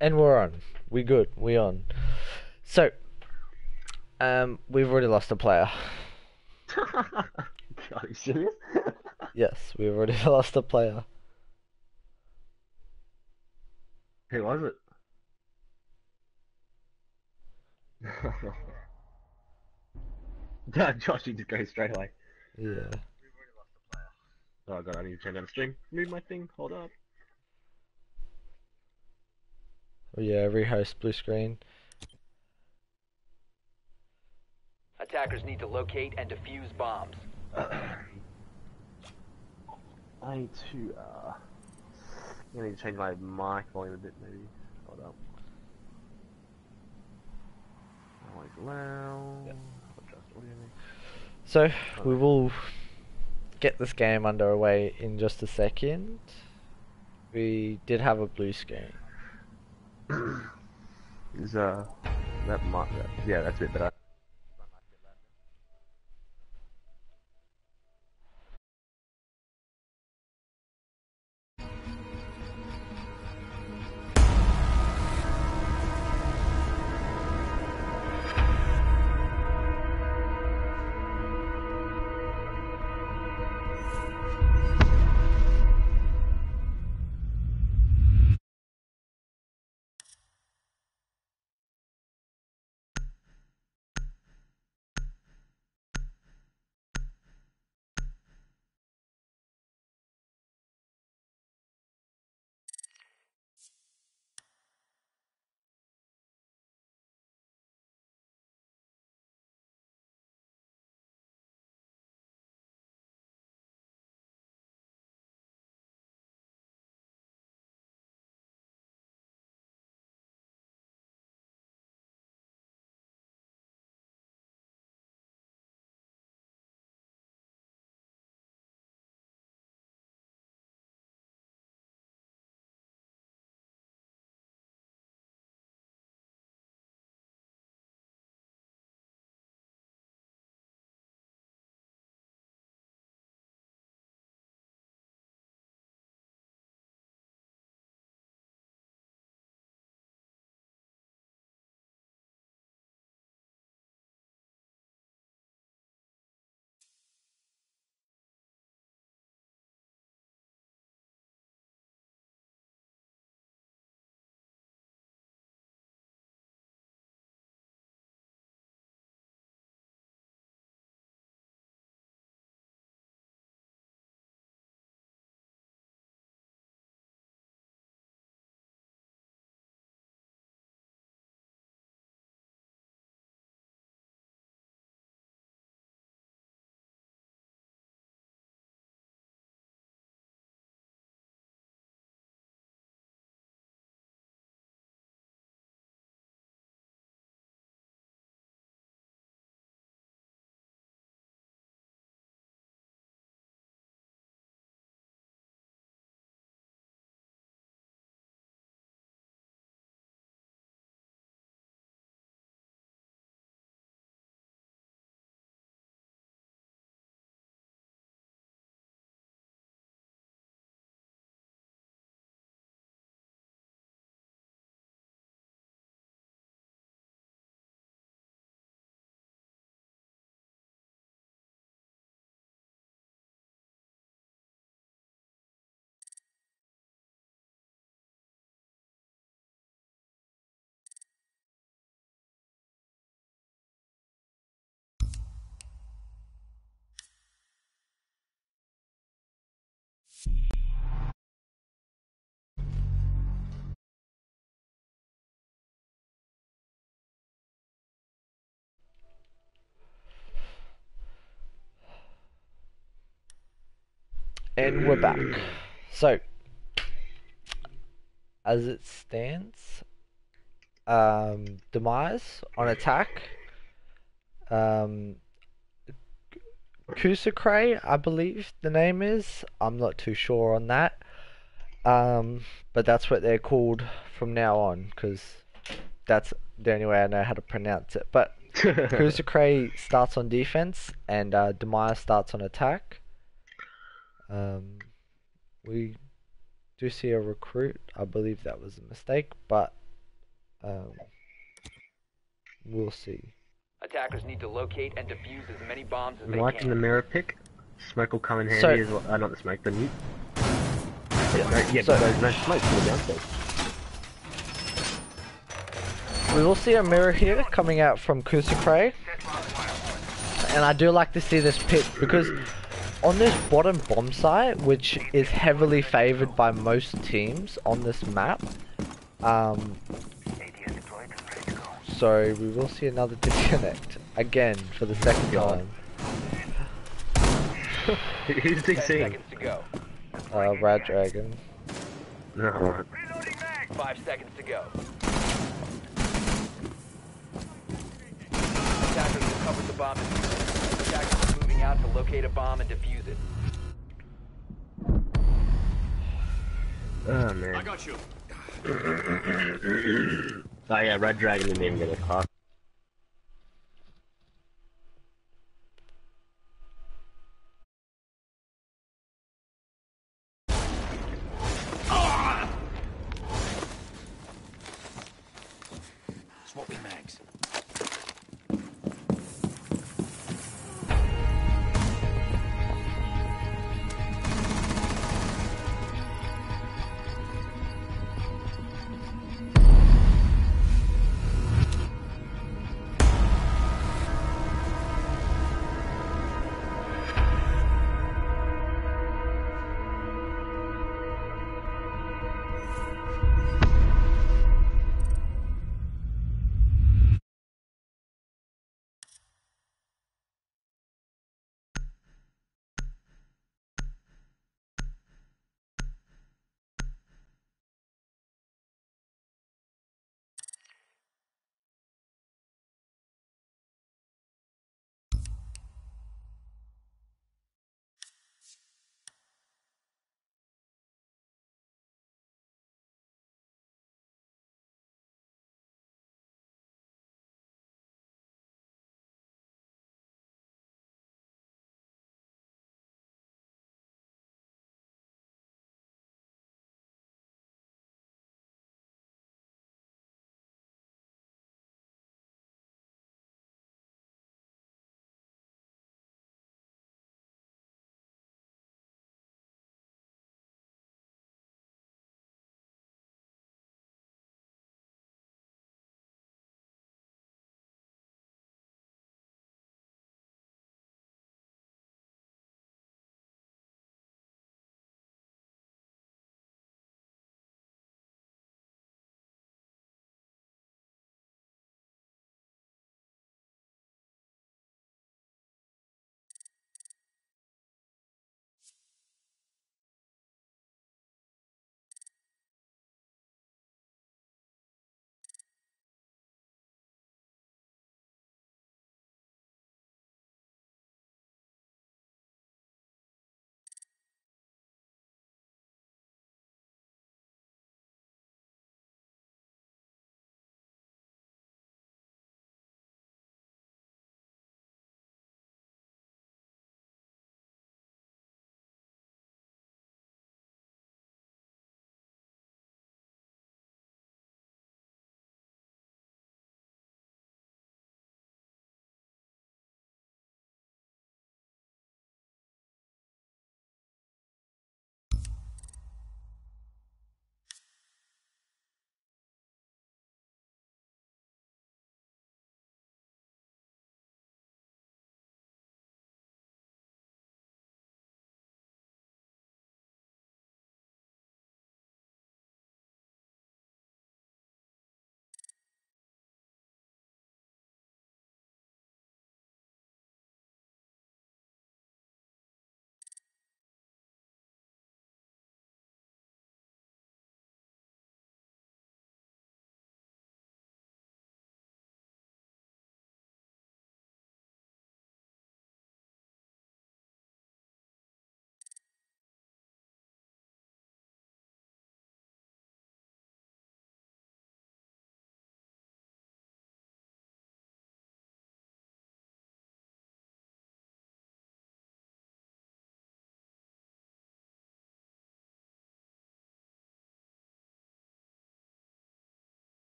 And we're on. We good. We on. So, we've already lost a player. Are you serious? Yes, we've already lost a player. Who was it? Josh, you just go straight away. Yeah. Oh god, I need to turn down the stream. Move my thing, hold up. Oh yeah, rehost blue screen. Attackers need to locate and defuse bombs. I need to, I need to change my mic volume a bit, maybe. Hold up. Noise loud. Yep. Adjust audio mix. So, we will get this game underway in just a second. We did have a blue screen. Is, that mic, yeah, that's a bit better. And we're back. So, as it stands, Demize on attack. Kusokurae, I believe the name is. I'm not too sure on that. But that's what they're called from now on, because that's the only way I know how to pronounce it. But kusokurae starts on defense, and Demize starts on attack. We do see a recruit. I believe that was a mistake, but we'll see. Attackers need to locate and defuse as many bombs as I'm they liking the can. mirror pick. Smoke will come in handy So- as well. Not the smoke, the nuke. Yeah, So- but there's no smoke for the downstairs. We will see a mirror here coming out from kusokurae, and I do like to see this pick because on this bottom bomb site, which is heavily favored by most teams on this map, so we will see another disconnect again for the second God. time. Who's 10 DCing? seconds to go. Rad Dragon. No, alright. 5 seconds to go. Attackers recovered the bomb. Attackers are moving out to locate a bomb and defuse it. Oh man. I got you. Oh yeah, Red Dragon didn't even get a car. Swapping mags.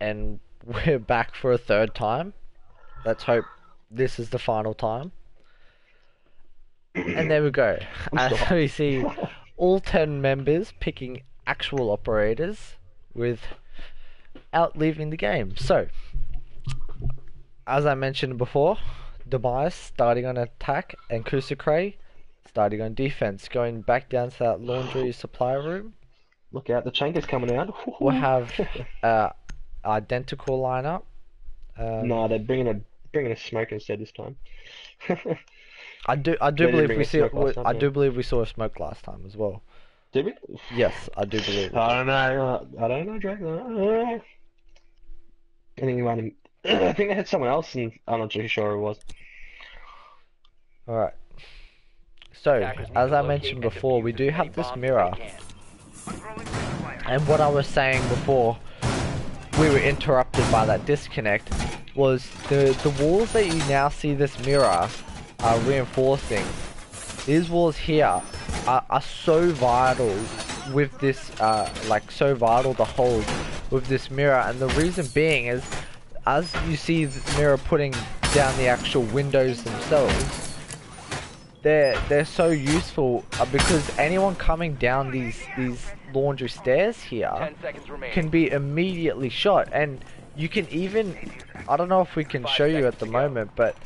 And we're back for a third time. Let's hope this is the final time. And there we go. As we see all 10 members picking actual operators without leaving the game. So, as I mentioned before, Demize starting on attack and kusokurae starting on defense, going back down to that laundry supply room. Look out, the Chanka's coming out. We'll have identical lineup. No, they're bringing a smoke instead this time. I do They didn't believe bring we a see. smoke last time, I yeah. do believe we saw a smoke last time as well. Did we? Yes, I do believe. I don't know, Drake. I think I think they had someone else, and I'm not too sure who it was. All right. So, Attackers need as to I locate mentioned and before, defuse we as do many have this bombs as mirror. they can. And what I was saying before we were interrupted by that disconnect was the walls that you now see this mirror reinforcing. These walls here are so vital with this, so vital to hold with this mirror, and the reason being is, as you see the mirror putting down the actual windows themselves, they're so useful because anyone coming down these laundry stairs here 10 seconds remaining. can be immediately shot, and you can even, I don't know if we can 5 show you at seconds the to go. moment, but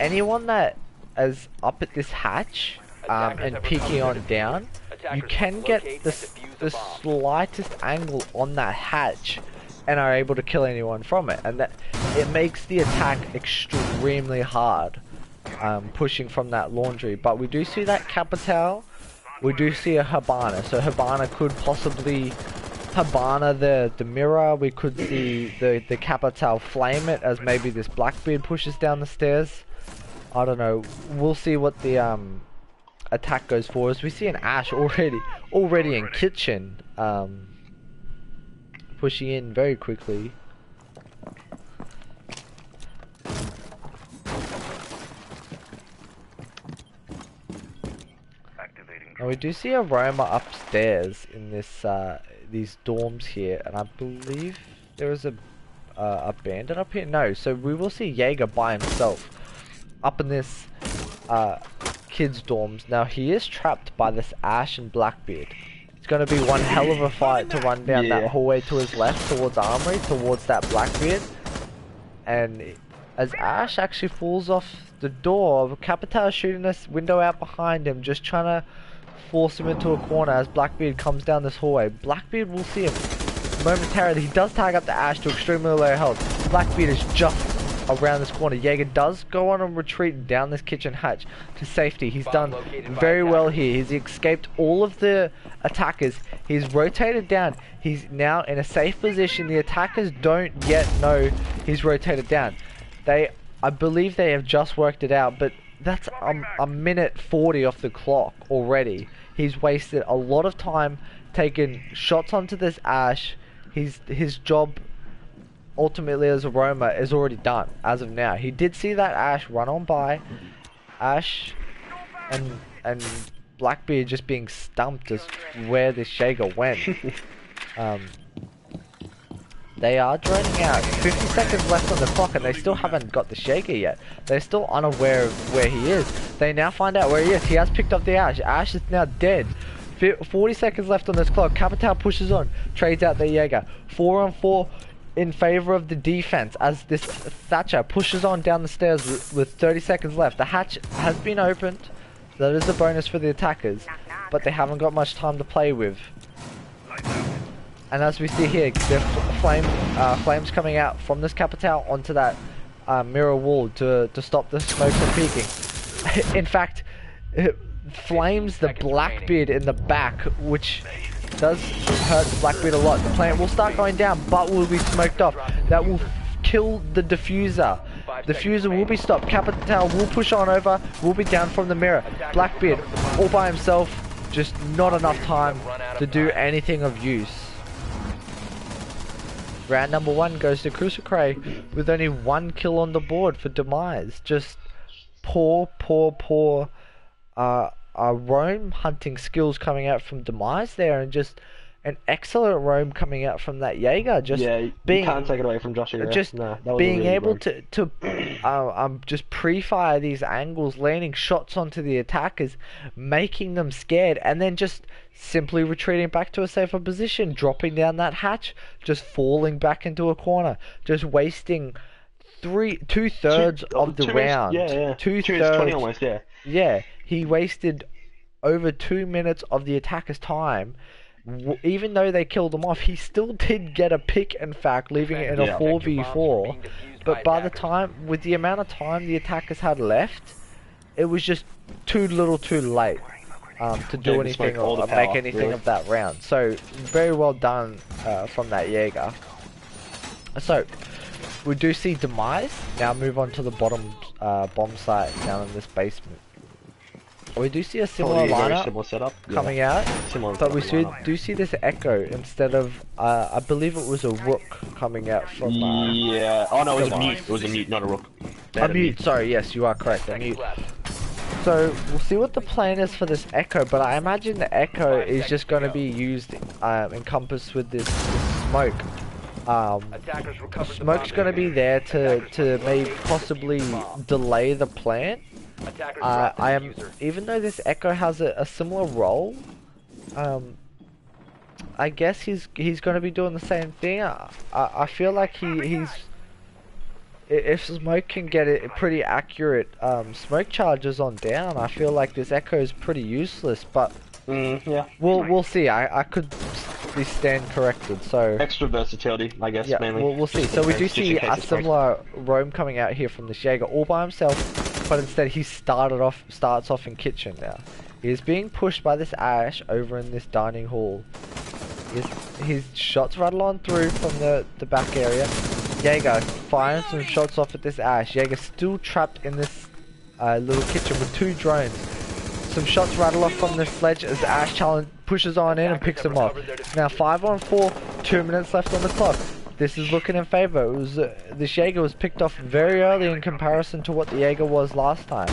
anyone that is up at this hatch Attackers and have peeking on recovered down, you Attackers can must get locate the and defuse the bomb. slightest angle on that hatch and are able to kill anyone from it, and that it makes the attack extremely hard, pushing from that laundry. But we do see that Capital, we do see a Habana, so Habana could possibly Habana the mirror. We could see the Capital flame it as maybe this Blackbeard pushes down the stairs. I don't know, we'll see what the attack goes for. As we see an Ash already in kitchen, pushing in very quickly. And we do see a Roma upstairs in this these dorms here, and I believe there is a bandit up here. No, so we will see Jaeger by himself up in this kids dorms. Now he is trapped by this Ash and Blackbeard. It's going to be one hell of a fight to run down that hallway to his left towards Armory, towards that Blackbeard. And as Ash actually falls off the door, Capital shooting this window out behind him, just trying to force him into a corner as Blackbeard comes down this hallway. Blackbeard will see him momentarily. He does tag up the Ash to extremely low health. Blackbeard is just around this corner. Jaeger does go on a retreat down this kitchen hatch to safety. He's done very well here. He's escaped all of the attackers. He's rotated down. He's now in a safe position. The attackers don't yet know he's rotated down. I believe they have just worked it out, but that's a minute 40 off the clock already. He's wasted a lot of time taking shots onto this Ash. His job ultimately as a roamer is already done as of now. He did see that Ash run on by. Ash and Blackbeard just being stumped as where this Jaeger went. They are draining out. 50 seconds left on the clock and they still haven't got the Jaeger yet. They're still unaware of where he is. They now find out where he is. He has picked up the Ash. Ash is now dead. 40 seconds left on this clock. Capital pushes on. Trades out the Jaeger. 4 on 4 in favor of the defense as this Thatcher pushes on down the stairs with 30 seconds left. The hatch has been opened. That is a bonus for the attackers, but they haven't got much time to play with. And as we see here, the flames coming out from this Capital onto that mirror wall to stop the smoke from peeking. In fact, it flames the Blackbeard in the back, which does hurt the Blackbeard a lot. The plant will start going down, but will be smoked off. That will kill the diffuser. Diffuser will be stopped. Capital will push on over, will be down from the mirror. Blackbeard all by himself, just not enough time to do anything of use. Round number 1 goes to kusokurae with only 1 kill on the board for Demize. Just poor roam hunting skills coming out from Demize there, and just an excellent roam coming out from that Jaeger. Just you can't take it away from Joshua. just No, that was being a really able good to just pre-fire these angles, landing shots onto the attackers, making them scared, and then just simply retreating back to a safer position, dropping down that hatch, just falling back into a corner, just wasting two-thirds of the round. Yeah. 2/3 20 almost, yeah. Yeah, he wasted over 2 minutes of the attacker's time. Even though they killed him off, he still did get a pick, in fact, leaving it in a 4v4. But by the time, with the amount of time the attackers had left, it was just too little too late to do anything or make anything of that round. So, very well done from that Jaeger. So, we do see Demize now move on to the bottom bomb site down in this basement. We do see a similar lineup setup, coming out, but we do see this Echo instead of, I believe it was a Rook coming out from... yeah, oh no, it was a Mute. It was a Mute, not a Rook. A Mute, sorry, yes, you are correct, a Mute. So, we'll see what the plan is for this Echo, but I imagine the Echo is just going to be used, encompassed with this smoke. Smoke's going to be there to maybe possibly delay the plant. Even though this Echo has a similar role, I guess he's going to be doing the same thing. I feel like he's if Smoke can get it pretty accurate smoke charges on down, I feel like this Echo is pretty useless. But yeah, we'll see. I could be stand corrected. So extra versatility, I guess. Yeah, mainly. we'll see. So we do see a similar roam coming out here from this Jaeger all by himself, but instead he starts off in kitchen now. He is being pushed by this Ash over in this dining hall. His shots rattle on through from the back area. Jaeger firing some shots off at this Ash. Jaeger still trapped in this little kitchen with 2 drones. Some shots rattle off from the sledge as Ash pushes on in and picks him off. Now 5 on 4, 2 minutes left on the clock. This is looking in favor. It was this Jaeger was picked off very early in comparison to what the Jaeger was last time.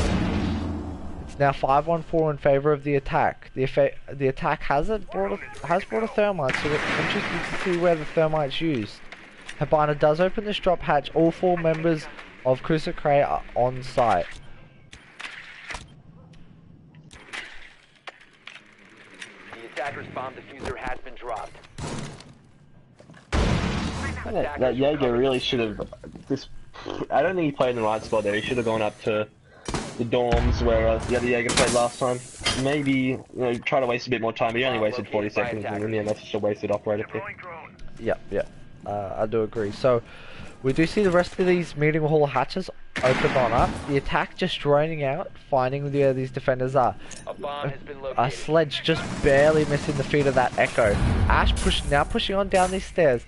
It's now 5 on 4 in favor of the attack. The attack has brought a thermite, so we're interested to see where the thermite's used. Hibana does open this drop hatch. All 4 members of kusokurae are on site. The attacker's bomb diffuser has been dropped. That Jaeger really should have. I don't think he played in the right spot there. He should have gone up to the dorms where the other Jaeger played last time. Maybe try to waste a bit more time. But he only wasted 40 seconds, and in the end, that's just a wasted operator pick. Yep. I do agree. So we do see the rest of these meeting hall hatches open on up. The attack just droning out, finding where these defenders are. A bomb has been located. A sledge just barely missing the feet of that Echo. Ash now pushing on down these stairs.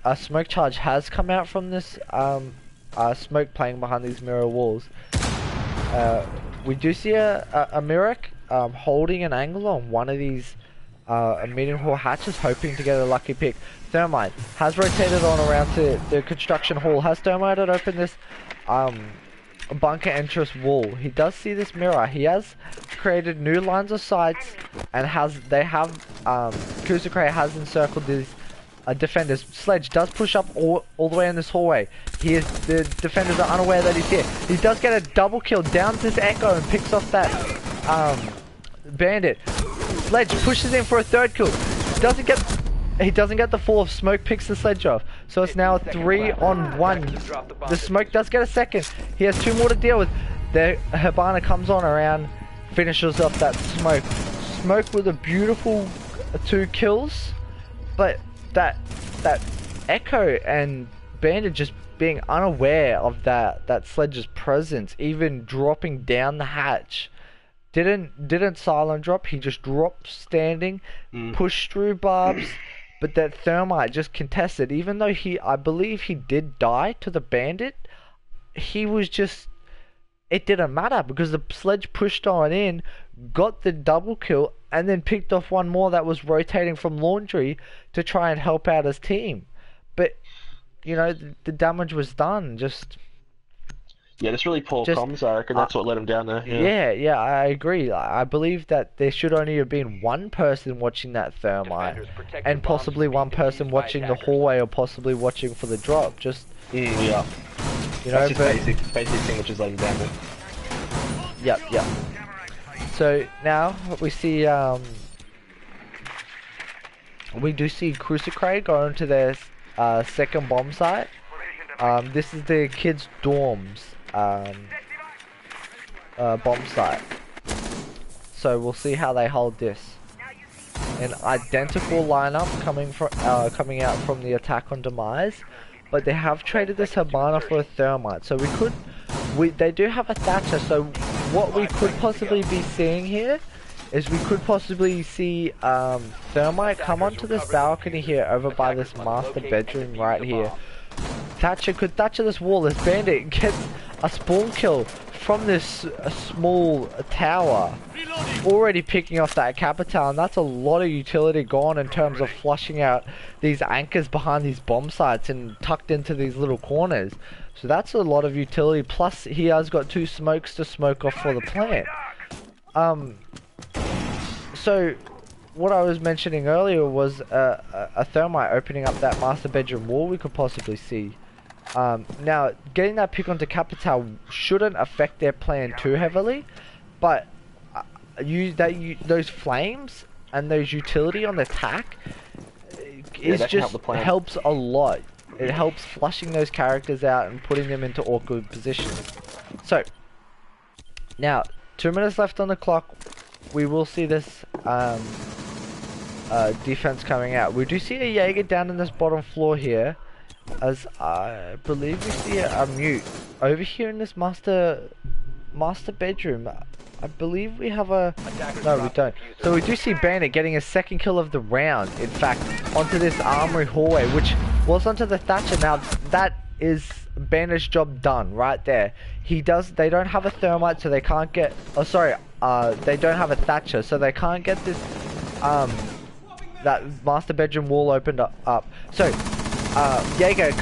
A smoke charge has come out from this smoke playing behind these mirror walls. We do see a Mirror holding an angle on one of these meeting hall hatches, hoping to get a lucky pick. Thermite has rotated on around to the construction hall. Has Thermite opened this bunker entrance wall? He does see this mirror. He has created new lines of sights, and kusokurae has encircled these defenders. Sledge does push up all the way in this hallway. The defenders are unaware that he's here. He does get a double kill down to this Echo and picks off that bandit. Sledge pushes in for a 3rd kill. He doesn't get the fall. Smoke picks the sledge off. So it's now a 3 on 1. The Smoke does get a 2nd. He has 2 more to deal with. The Hibana comes on around, finishes up that Smoke. Smoke with a beautiful 2 kills, but that Echo and Bandit just being unaware of that Sledge's presence, even dropping down the hatch. Didn't silent drop. He just dropped standing, pushed through barbs, but that Thermite just contested. Even though I believe he did die to the Bandit, he was just, it didn't matter because the Sledge pushed on in, got the double kill, and then picked off one more that was rotating from laundry to try and help out his team. but you know the damage was done. Just really poor comms. I reckon that's what let him down there. yeah, I agree. I believe that there should only have been one person watching that thermite, and possibly one person watching the hallway, or possibly watching for the drop. Just yeah, you know, that's just basic thing which is let him down there. Yep. So now we see we do see kusokurae going to their second bomb site. This is the kids' dorms bomb site. So we'll see how they hold this. An identical lineup coming out from the attack on Demize, but they have traded this Habana for a thermite. So they do have a Thatcher. So what we could possibly be seeing here is we could possibly see thermite come onto this balcony here over by this master bedroom right here. Thatcher could Thatcher this wall. This bandit gets a spawn kill from this small tower, already picking off that capital, and that's a lot of utility gone in terms of flushing out these anchors behind these bomb sites and tucked into these little corners. So that's a lot of utility, plus he has got 2 smokes to smoke off for the plant. So what I was mentioning earlier was a thermite opening up that master bedroom wall we could possibly see. Now, getting that pick onto Capital shouldn't affect their plan too heavily, but those flames and those utility on the attack helps a lot. It helps flushing those characters out and putting them into awkward positions. So, now, 2 minutes left on the clock. We will see this defense coming out. We do see a Jaeger down in this bottom floor here, as I believe we see a mute over here in this master bedroom. I believe we have a... No, we don't. So we do see Bandit getting a second kill of the round, in fact, onto this armory hallway, which was onto the Thatcher. Now, that is Bandit's job done, right there. They don't have a thermite, so they can't get... Oh, sorry, they don't have a Thatcher, so they can't get this, that master bedroom wall opened up. So, Jaeger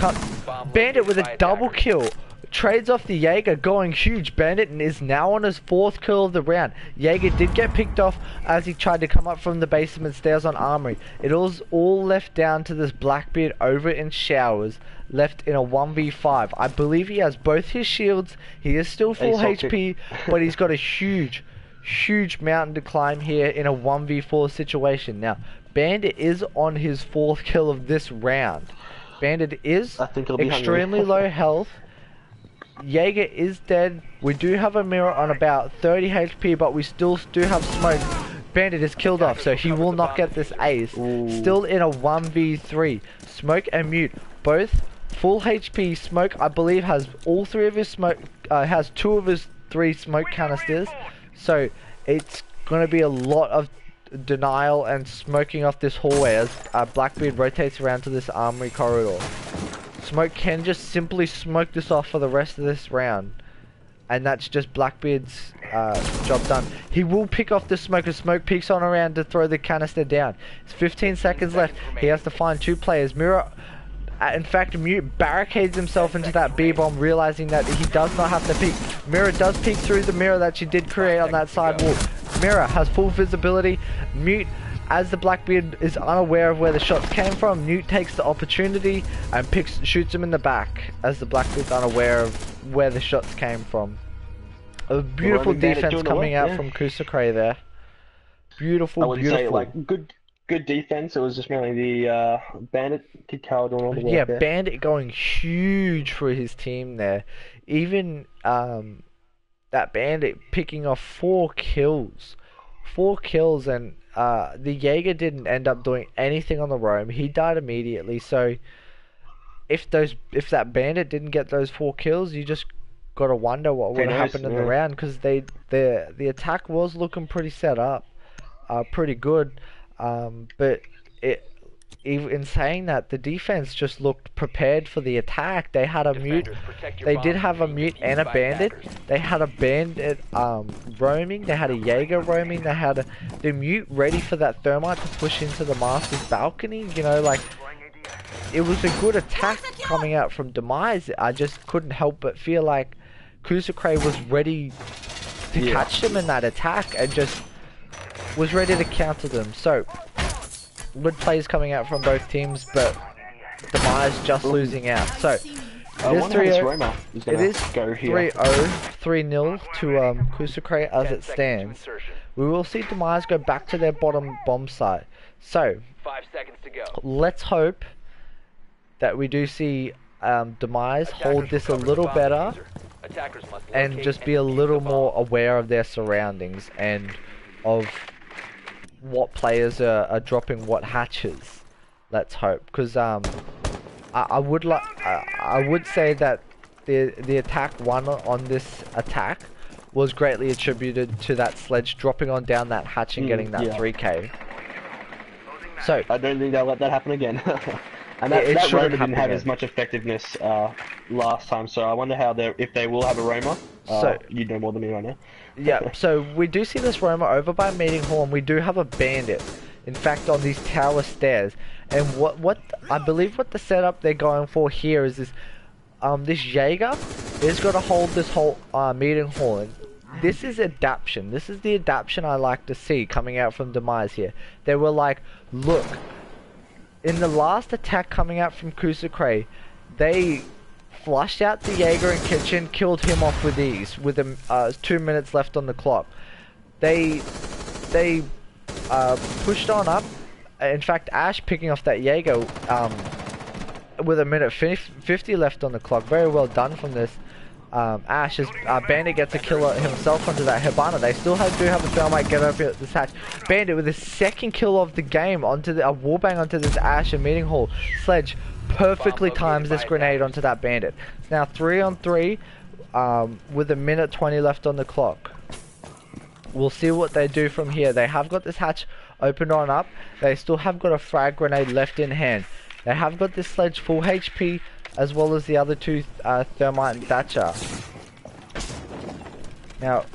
Bandit with a double kill. Trades off the Jaeger, going huge. Bandit is now on his 4th kill of the round. Jaeger did get picked off as he tried to come up from the basement stairs on Armory. It was all left down to this Blackbeard over in showers, left in a 1v5. I believe he has both his shields. He is still full HP, but he's got a huge mountain to climb here in a 1v4 situation. Now, Bandit is on his 4th kill of this round. Bandit is extremely low health. Jaeger is dead. We do have a mirror on about 30 HP, but we still do have smoke. Bandit is killed off, so he will not get this ace. Ooh. Still in a 1v3. Smoke and Mute, both full HP. Smoke, I believe, has all 3 of his smoke, has 2 of his 3 smoke canisters. So it's going to be a lot of denial and smoking off this hallway as Blackbeard rotates around to this armory corridor. Smoke can just simply smoke this off for the rest of this round, and that's just Blackbeard's job done. He will pick off the smoke as Smoke peeks on around to throw the canister down. It's 15 seconds left. He has to find 2 players. Mirror, in fact, Mute barricades himself into that B-bomb, realizing that he does not have to peek. Mirror does peek through the mirror that she did create on that side wall. Mirror has full visibility. Mute, as the Blackbeard is unaware of where the shots came from, Mute takes the opportunity and shoots him in the back as the Blackbeard's unaware of where the shots came from. A beautiful defense coming out from kusokurae there. Beautiful, I wouldn't say like good defense. It was just mainly the Bandit Kid Cow doing all the work. Yeah, Bandit going huge for his team there. Even that Bandit picking off 4 kills. 4 kills, and the Jaeger didn't end up doing anything on the roam. He died immediately. So if that Bandit didn't get those 4 kills, you just gotta wonder what would have happened in the round, because the attack was looking pretty set up, pretty good. But in saying that, the defense just looked prepared for the attack. They had a Mute. They did have a Mute and a Bandit. They had a Bandit roaming. They had a Jaeger roaming. They had the Mute ready for that thermite to push into the Master's balcony. You know, like, it was a good attack coming out from Demize. I just couldn't help but feel like kusokurae was ready to catch them in that attack and just was ready to counter them. So, good plays coming out from both teams, but Demize just losing out. So, it is 3-0. It is 3-0, 3-0 to kusokurae as it stands. We will see Demize go back to their bottom bomb site. So, 5 seconds to go. let's hope that we do see Demize hold this a little better and just be a little more aware of their surroundings and of what players are dropping what hatches. Let's hope, because I would say that the attack won on this attack was greatly attributed to that sledge dropping on down that hatch and getting that 3k. So I don't think they'll let that happen again. And that Roma didn't have as much effectiveness last time, so I wonder how if they will have a Roma. So you know more than me right now. Yeah, so we do see this Roma over by Meeting Hall, and we do have a bandit. In fact, on these tower stairs. And what I believe what the setup they're going for here is this this Jaeger is going to hold this whole Meeting Hall. And this is adaptation. This is the adaptation I like to see coming out from Demize here. They were like, look, in the last attack coming out from kusokurae, they flushed out the Jaeger in kitchen, killed him off with ease, with 2 minutes left on the clock. They pushed on up. In fact, Ash picking off that Jaeger with 1:50 left on the clock. Very well done from this. Ash as Bandit gets a kill himself onto that Hibana. They still do have a thermite get over this hatch. Bandit with his second kill of the game onto a wallbang onto this Ash and Meeting Hall. Sledge perfectly times this grenade onto that Bandit. It's now 3-on-3 with 1:20 left on the clock. We'll see what they do from here. They have got this hatch opened on up. They still have got a frag grenade left in hand. They have got this Sledge full HP as well as the other two Thermite and Thatcher. Now,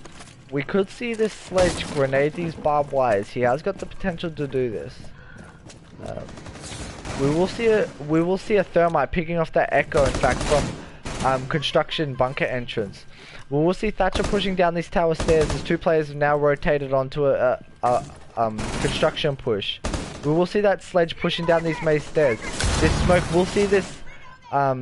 we could see this Sledge grenade these barbed wires. He has got the potential to do this. We will see a Thermite picking off that Echo, in fact, from construction bunker entrance. We will see Thatcher pushing down these tower stairs as two players have now rotated onto a construction push. We will see that Sledge pushing down these main stairs. This smoke, we'll see this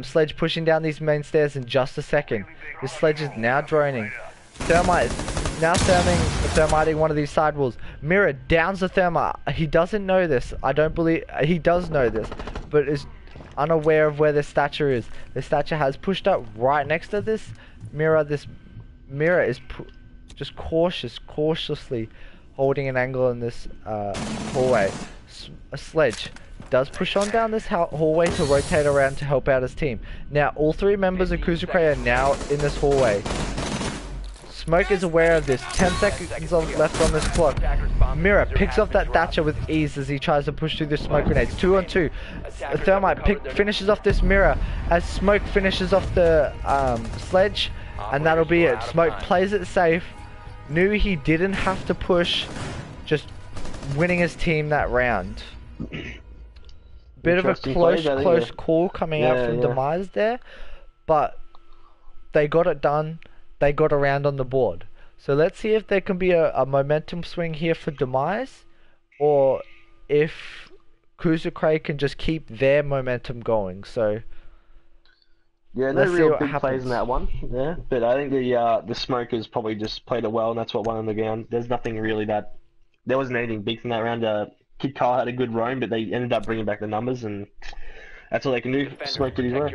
Sledge pushing down these main stairs in just a second. This Sledge is now droning. Thermite is now thermiting one of these side walls. Mirror downs the Thermite. He doesn't know this. I don't believe he does know this, but is unaware of where the Thatcher is. The Thatcher has pushed up right next to this Mirror. This Mirror is just cautiously holding an angle in this hallway. A Sledge does push on down this hallway to rotate around to help out his team. Now, all three members of kusokurae are now in this hallway. Smoke is aware of this. 10 seconds left on this clock. Mirror picks off that Thatcher with ease as he tries to push through the smoke grenades. 2-on-2. Thermite finishes off this Mirror as Smoke finishes off the Sledge. And that'll be it. Smoke plays it safe. Knew he didn't have to push. Just winning his team that round. Bit of a close call coming out from Demize there. But they got it done. They got around on the board. So let's see if there can be a momentum swing here for Demize, or if kusokurae can just keep their momentum going. So yeah, no real big plays in that one. Yeah, but I think the smokers probably just played it well, and that's what won on the ground. There's nothing really there wasn't anything big from that round. Kid Kyle had a good roam, but they ended up bringing back the numbers, and that's all they can do. Smoke did his work.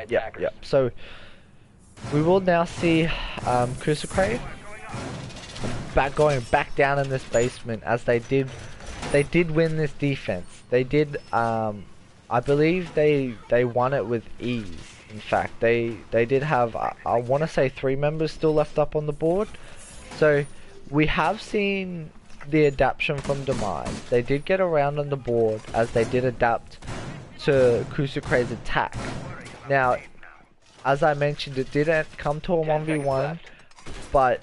Yeah. So we will now see kusokurae going back down in this basement, as they did win this defense. They did I believe they won it with ease. In fact, they did have I want to say 3 members still left up on the board. So we have seen the adaptation from Demize. They did get around on the board as they did adapt to kusokurae's attack. Now, as I mentioned, it didn't come to a 1v1, but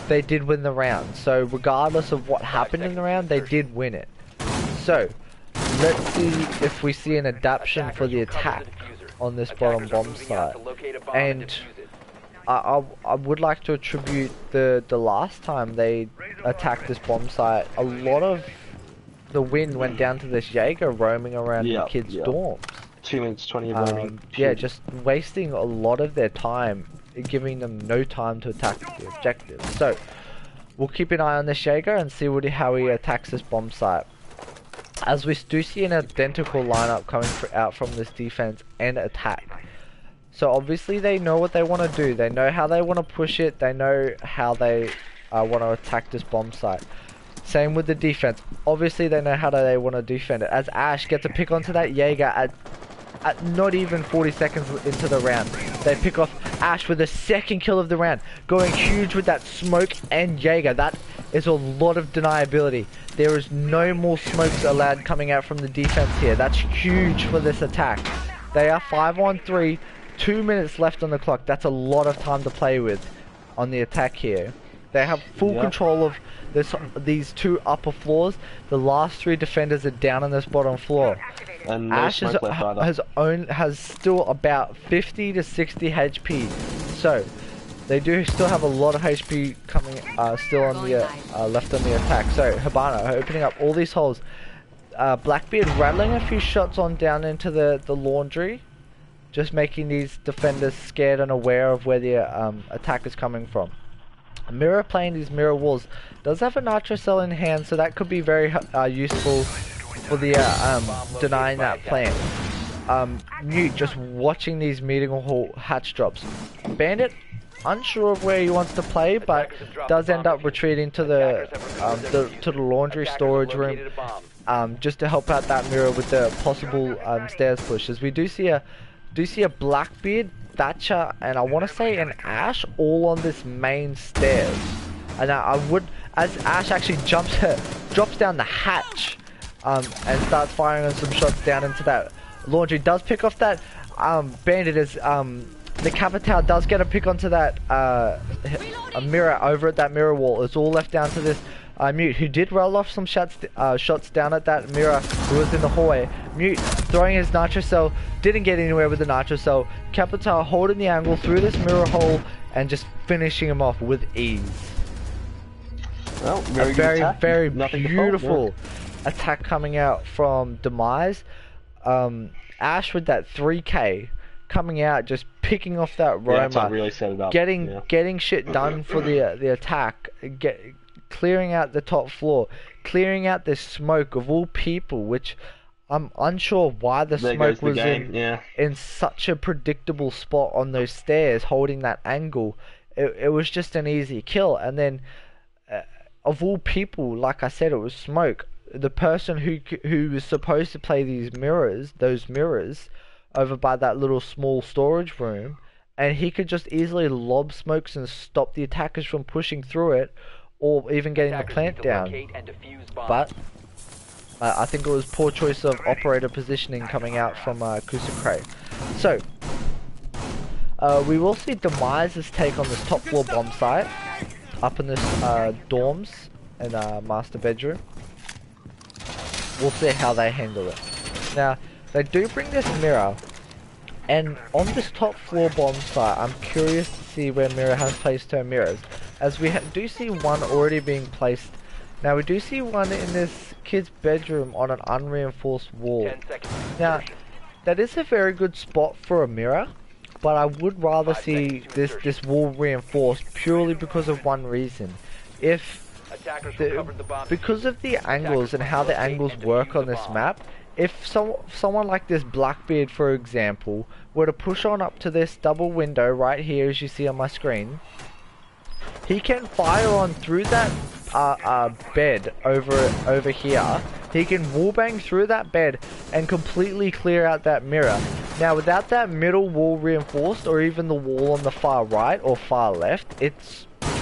they did win the round. So regardless of what happened in the round, they did win it. So let's see if we see an adaptation for the attack on this bottom bomb site. And I would like to attribute the last time they attacked this bomb site, a lot of the wind went down to this Jaeger roaming around the kids' dorms. 2 minutes 20 of roaming. Yeah, just wasting a lot of their time, giving them no time to attack the objective. So we'll keep an eye on this Jaeger and see how he attacks this bomb site. As we do see an identical lineup coming out from this defense and attack. So obviously they know what they want to do. They know how they want to push it. They know how they want to attack this bomb site. Same with the defense. Obviously they know how they want to defend it. As Ash gets a pick onto that Jaeger at not even 40 seconds into the round. They pick off Ash with the second kill of the round. Going huge with that smoke and Jaeger. That is a lot of deniability. There is no more smokes allowed coming out from the defense here. That's huge for this attack. They are 5-on-3. 2 minutes left on the clock. That's a lot of time to play with on the attack here. They have full control of these two upper floors. The last three defenders are down on this bottom floor. And no Ash has still about 50 to 60 HP. So they do still have a lot of HP coming still on the left on the attack. So Hibana opening up all these holes. Blackbeard rattling a few shots on down into the laundry. Just making these defenders scared and aware of where the attack is coming from. Mirror playing these mirror walls does have a nitro cell in hand, so that could be very useful for the denying that plan. Mute just watching these meeting hall hatch drops. Bandit unsure of where he wants to play, but does end up retreating to the laundry storage room just to help out that mirror with the possible stairs push. As we do see a Blackbeard, Thatcher, and I want to say an Ash all on this main stairs. And as Ash actually drops down the hatch and starts firing on some shots down into that laundry. Does pick off that Bandit as the Capitao does get a pick onto that a mirror over at that mirror wall. It's all left down to this Mute, who did roll off some shots down at that mirror who was in the hallway. Mute throwing his nitro cell, didn't get anywhere with the nitro cell. Capitao holding the angle through this mirror hole and just finishing him off with ease. Well, very beautiful attack coming out from Demize. Ash with that 3K coming out, just picking off that Roma, really set it up. getting shit done for the attack, clearing out the top floor, clearing out this smoke of all people, which I'm unsure why the smoke was in such a predictable spot on those stairs, holding that angle. It was just an easy kill, and then of all people, like I said, it was smoke. The person who was supposed to play those mirrors, over by that little small storage room, and he could just easily lob smokes and stop the attackers from pushing through it, or even getting the plant down. But I think it was poor choice of operator positioning coming out from kusokurae. So we will see Demize's take on this top floor bomb site up in this dorms and master bedroom. We'll see how they handle it. Now they do bring this mirror, and on this top floor bomb site I'm curious to see where Mirror has placed her mirrors, as we do see one already being placed. Now we do see one in this kid's bedroom on an unreinforced wall. Now that is a very good spot for a mirror, but I would rather see this wall reinforced purely because of one reason. Because of the angles and how the angles work on this map, if someone like this Blackbeard, for example, were to push on up to this double window right here, as you see on my screen, he can fire on through that bed over here. He can wallbang through that bed and completely clear out that mirror. Now, without that middle wall reinforced, or even the wall on the far right or far left, it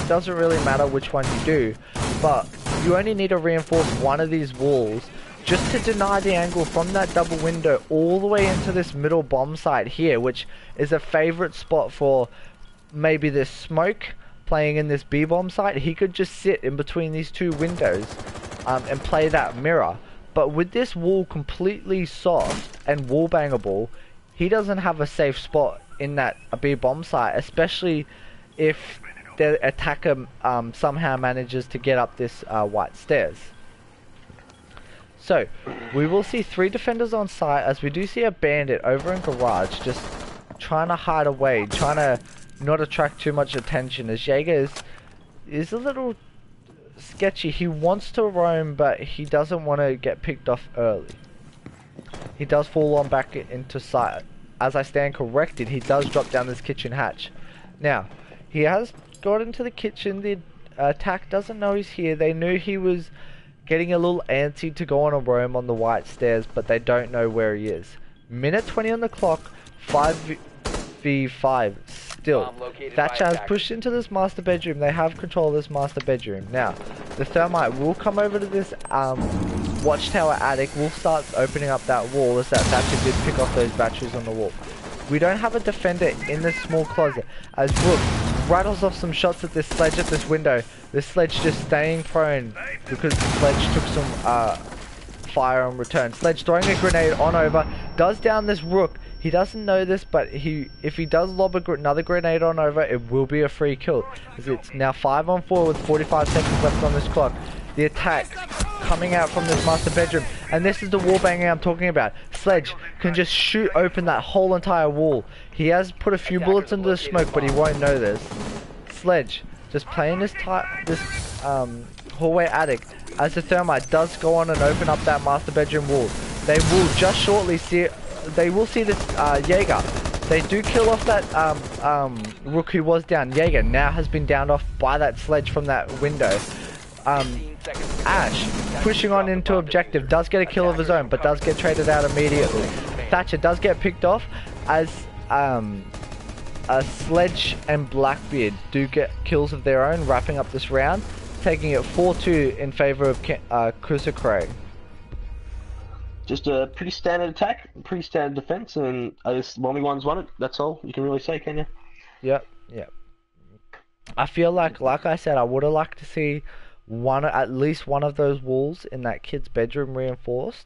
doesn't really matter which one you do, but you only need to reinforce one of these walls just to deny the angle from that double window all the way into this middle bomb site here, which is a favorite spot for maybe this smoke playing in this B-bomb site. He could just sit in between these two windows and play that mirror. But with this wall completely soft and wall bangable, he doesn't have a safe spot in that B bomb site, especially if the attacker somehow manages to get up this white stairs. So, we will see 3 defenders on site, as we do see a bandit over in garage just trying to hide away, trying to not attract too much attention, as Jaeger is a little sketchy. He wants to roam, but he doesn't want to get picked off early. He does fall on back into sight. As I stand corrected, he does drop down this kitchen hatch. Now, he has got into the kitchen. The attack doesn't know he's here. They knew he was getting a little antsy to go on a roam on the white stairs, but they don't know where he is. Minute 20 on the clock, 5v5 still. Thatcher has pushed into this master bedroom. They have control of this master bedroom. Now, the thermite will come over to this watchtower attic. Will start opening up that wall, as that Thatcher did pick off those batteries on the wall. We don't have a defender in this small closet, as Rook rattles off some shots at this sledge at this window. This sledge just staying prone because the sledge took some fire on return. Sledge throwing a grenade on over, does down this Rook. He doesn't know this, but if he does lob another grenade on over, it will be a free kill. As it's now 5 on 4 with 45 seconds left on this clock. The attack coming out from this master bedroom, and this is the wall banging I'm talking about. Sledge can just shoot open that whole entire wall. He has put a few bullets into the smoke, but he won't know this. Sledge just playing this hallway attic, as the thermite does go on and open up that master bedroom wall. They will just shortly see. They will see this Jaeger. They do kill off that Rook who was down. Jaeger now has been downed off by that sledge from that window. Ash pushing on into objective, does get a kill of his own, but does get traded out immediately. Thatcher does get picked off, as Sledge and Blackbeard do get kills of their own, wrapping up this round, taking it 4-2 in favor of kusokurae. Just a pretty standard attack, pretty standard defense, and I guess only one's won it. That's all you can really say, can you? Yep. I feel like I said, I would have liked to see at least one of those walls in that kid's bedroom reinforced,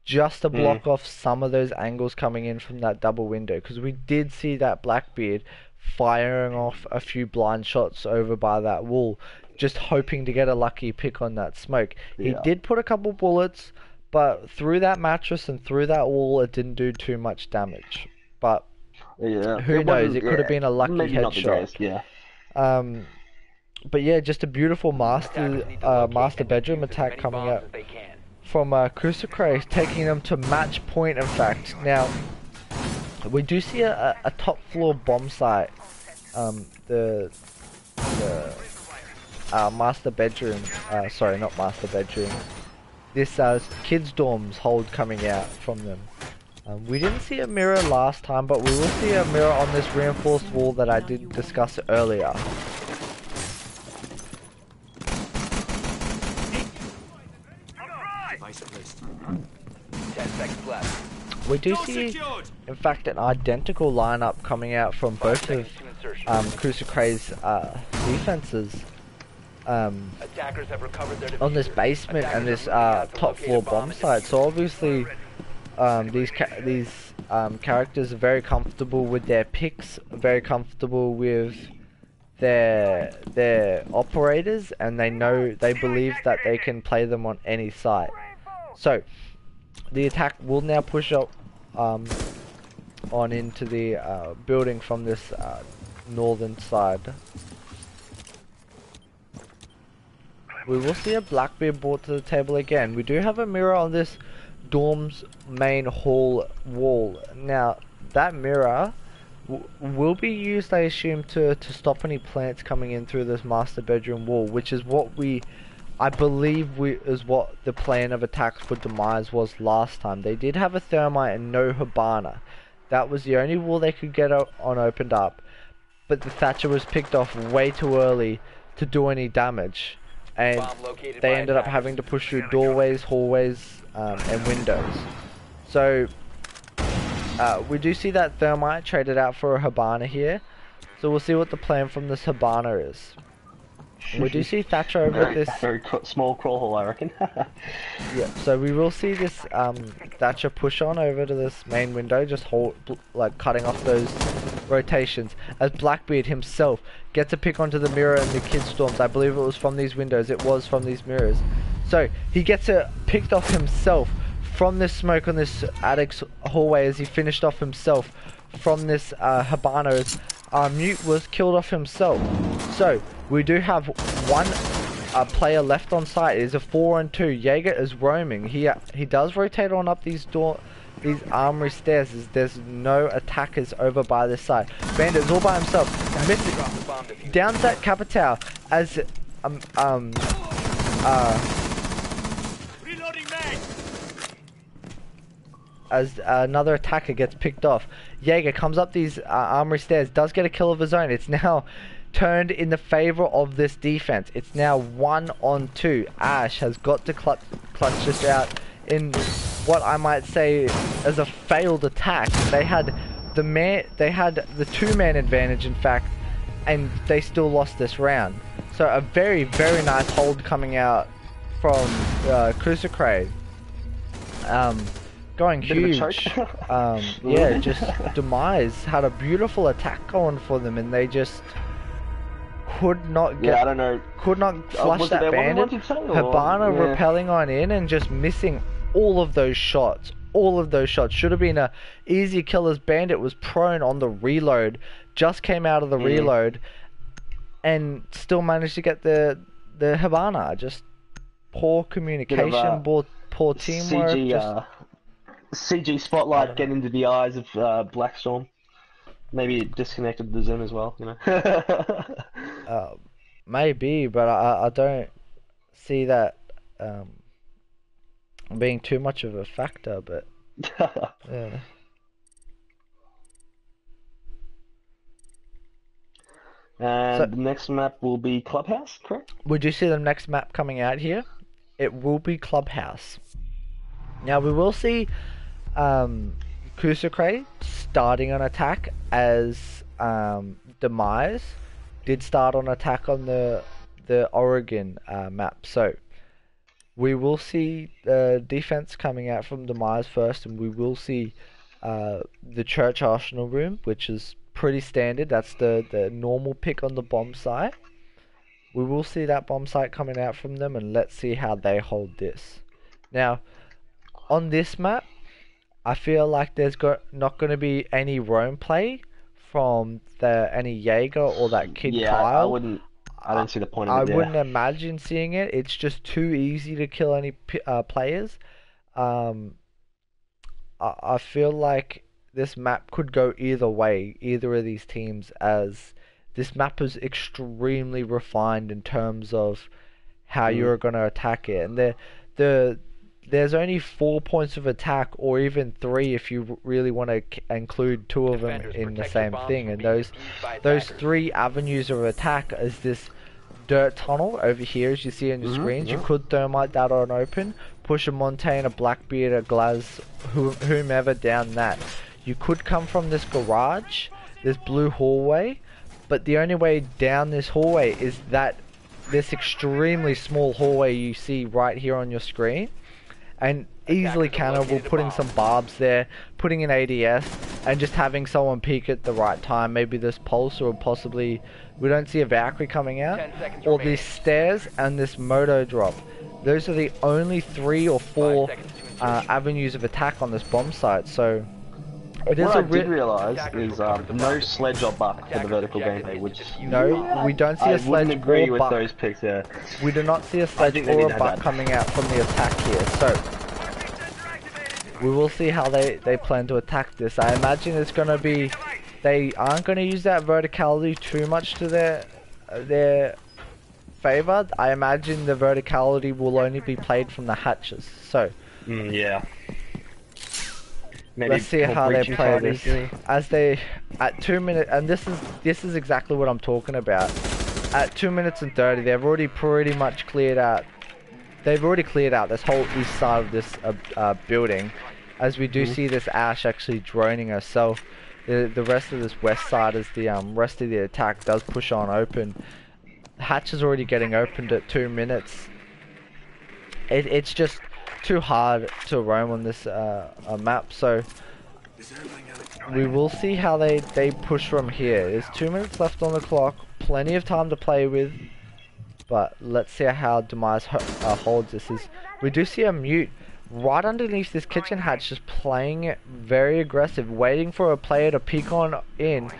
just to block off some of those angles coming in from that double window, because we did see that Blackbeard firing off a few blind shots over by that wall, just hoping to get a lucky pick on that smoke. Yeah. He did put a couple bullets, but through that mattress and through that wall, it didn't do too much damage. But who knows? It could have been a lucky headshot. But yeah, just a beautiful master bedroom attack coming up from kusokurae, taking them to match point. In fact, now we do see a top floor bomb site. The master bedroom. Sorry, not master bedroom. This kids' dorms hold coming out from them. We didn't see a mirror last time, but we will see a mirror on this reinforced wall that I did discuss earlier. We do see, in fact, an identical lineup coming out from both of kusokurae's defenses. On this basement and this top floor bomb site. So obviously these characters are very comfortable with their picks, very comfortable with their operators, and they believe that they can play them on any site. So the attack will now push up on into the building from this northern side. We will see a Blackbeard brought to the table again. We do have a mirror on this dorm's main hall wall. Now, that mirror will be used, I assume, to stop any plants coming in through this master bedroom wall, which is what I believe is what the plan of attacks for Demize was last time. They did have a thermite and no Hibana. That was the only wall they could get on opened up, but the Thatcher was picked off way too early to do any damage. And they ended up having to push through doorways, hallways, and windows. So we do see that thermite traded out for a Hibana here. So we'll see what the plan from this Hibana is. We do see Thatcher over this. Very small crawl hole, I reckon. Yeah, so we will see this Thatcher push on over to this main window, just like cutting off those rotations. As Blackbeard himself gets a pick onto the mirror and the kid storms. I believe it was from these windows. It was from these mirrors. So he gets it picked off himself from this smoke on this attic's hallway as he finished off himself from this Habano's. Mute was killed off himself. So we do have one player left on site. It is a 4-on-2. Jaeger is roaming. He does rotate on up these armory stairs as there's no attackers over by this side. Bandit's all by himself. Missing. Downs that Capitao as as another attacker gets picked off. Jaeger comes up these armory stairs, does get a kill of his own. It's now turned in the favor of this defense. It's now 1-on-2. Ash has got to clutch this out in what I might say as a failed attack. They had the two-man advantage, in fact, and they still lost this round. So a very, very nice hold coming out from kusokurae. Going huge. Yeah, just Demize had a beautiful attack going for them, and they just could not get. Yeah, I don't know. Could not flush that bandit. Habana repelling on in and just missing all of those shots. All of those shots should have been a easy kill as Bandit was prone on the reload. Just came out of the reload, and still managed to get the Habana. Just poor communication, poor teamwork. CG spotlight getting into the eyes of Blackstorm. Maybe it disconnected the Zim as well, you know. Maybe, but I don't see that being too much of a factor. But yeah. And so, the next map will be Clubhouse, correct? Would you see the next map coming out here? It will be Clubhouse. Now we will see kusokurae starting an attack as Demize did start on attack on the Oregon map. So we will see defense coming out from Demize first, and we will see the Church Arsenal room, which is pretty standard. That's the normal pick on the bomb site. We will see that bomb site coming out from them, and let's see how they hold this. Now, on this map, I feel like there's not going to be any roam play from any Jaeger or that kid Kyle. I don't see the point of it. I wouldn't imagine seeing it. It's just too easy to kill any players. I feel like this map could go either way, either of these teams, as this map is extremely refined in terms of how you're going to attack it. And there's only 4 points of attack, or even 3 if you really want to include 2 of them in the same thing. And those 3 avenues of attack is this dirt tunnel over here, as you see on your screens. You could thermite that on open, push a Montaigne, a Blackbeard, a Glaz, whomever down that. You could come from this garage, this blue hallway, but the only way down this hallway is this extremely small hallway you see right here on your screen. And easily cannibal, putting some barbs there, putting an ADS, and just having someone peek at the right time. Maybe this pulse, or possibly we don't see a Valkyrie coming out, or these stairs and this moto drop. Those are the only 3 or 4 avenues of attack on this bomb site. So it is what I did realise is no sledge or buck for the vertical gameplay, which we don't see a sledge. I wouldn't agree with those picks. Yeah, we do not see a sledge or a buck coming out from the attack here. So we will see how they plan to attack this. I imagine it's going to be, they aren't going to use that verticality too much to their favour. I imagine the verticality will only be played from the hatches. So yeah. Maybe let's see how they play this. As they, at 2 minutes, and this is exactly what I'm talking about. At 2 minutes and 30, they've already pretty much cleared out. They've already cleared out this whole east side of this building, as we do see this Ash actually droning herself. The rest of this west side, as the rest of the attack does push on open. hatch is already getting opened at 2 minutes. It's just too hard to roam on this map, so we will see how they push from here. There's 2 minutes left on the clock, plenty of time to play with, but let's see how Demize holds this. We do see a mute right underneath this kitchen hatch, just playing it very aggressive, waiting for a player to peek on in,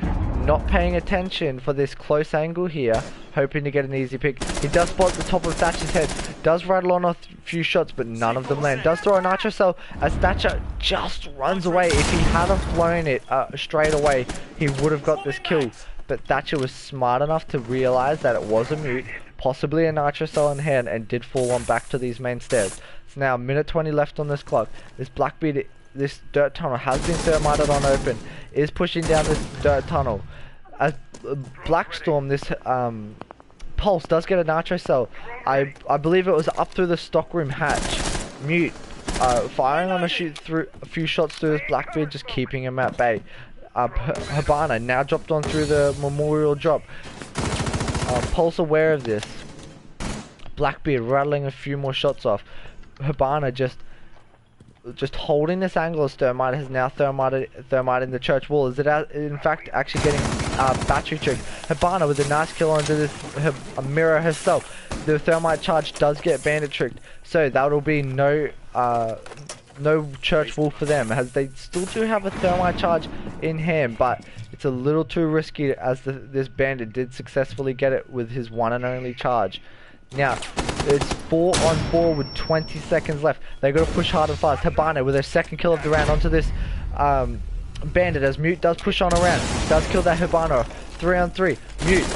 not paying attention for this close angle here, hoping to get an easy pick. He does spot the top of Thatcher's head, does rattle on a few shots, but none of them land. Does throw a nitro cell as Thatcher just runs away. If he hadn't flown it straight away, he would have got this kill. But Thatcher was smart enough to realize that it was a mute, possibly a nitro cell in hand, and did fall on back to these main stairs. It's now minute 20 left on this clock. This Blackbeard, this dirt tunnel has been thermited on open, is pushing down this dirt tunnel. As Blackstorm, this Pulse does get a nitro cell. I believe it was up through the stockroom hatch. Mute firing on a few shots through this Blackbeard, just keeping him at bay. Habana now dropped on through the memorial drop. Pulse aware of this. Blackbeard rattling a few more shots off. Habana just holding this angle as Thermite has now thermite in the church wall. Is it in fact actually getting battery tricked? Habana with a nice kill onto this mirror herself. The thermite charge does get bandit tricked, so that will be no church wall for them, as they still do have a thermite charge in hand, but it's a little too risky, as this bandit did successfully get it with his one and only charge. Now it's 4 on 4 with 20 seconds left. They got to push hard and fast. Habana with their second kill of the round onto this bandit, as Mute does push on around, does kill that Habana. 3 on 3. Mute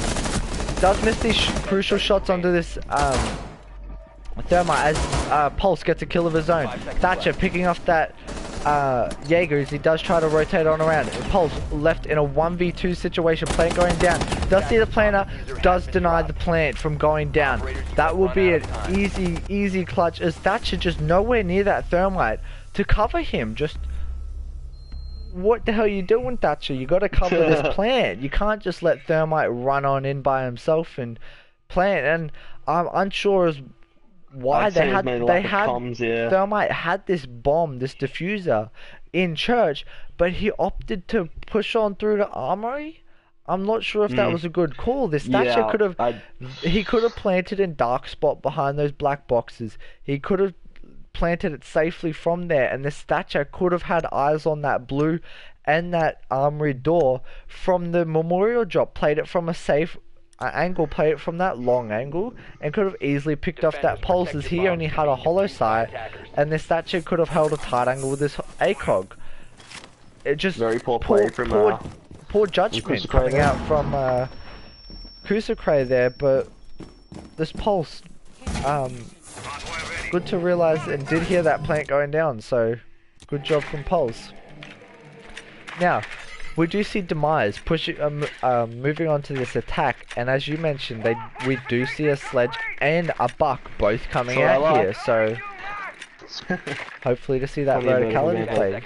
does miss these crucial shots onto this Thermite, as Pulse gets a kill of his own. Thatcher picking off that Jaeger as he does try to rotate on around. Pulse left in a 1v2 situation, plant going down. Does see the planter, does deny the plant from going down. That will be an easy clutch, as Thatcher just nowhere near that Thermite to cover him. Just, what the hell are you doing, Thatcher? You got to cover this plant. You can't just let Thermite run on in by himself and plant. And I'm unsure as why Thermite had this bomb, this diffuser in church, but he opted to push on through the armory. I'm not sure if that was a good call. This Thatcher could have, he could have planted in dark spot behind those black boxes. He could have planted it safely from there, and this Thatcher could have had eyes on that blue and that armory door from the memorial drop, played it from a safe angle, play it from that long angle, and could have easily picked off that Pulse, as he only had a hollow sight, and this Thatcher could have held a tight angle with this ACOG. It just very poor play from poor judgment coming out from kusokurae there, but this Pulse, good to realize and did hear that plant going down, so good job from Pulse. Now we do see Demize pushing, moving on to this attack, and as you mentioned, we do see a sledge and a buck both coming out here, so hopefully to see that verticality played.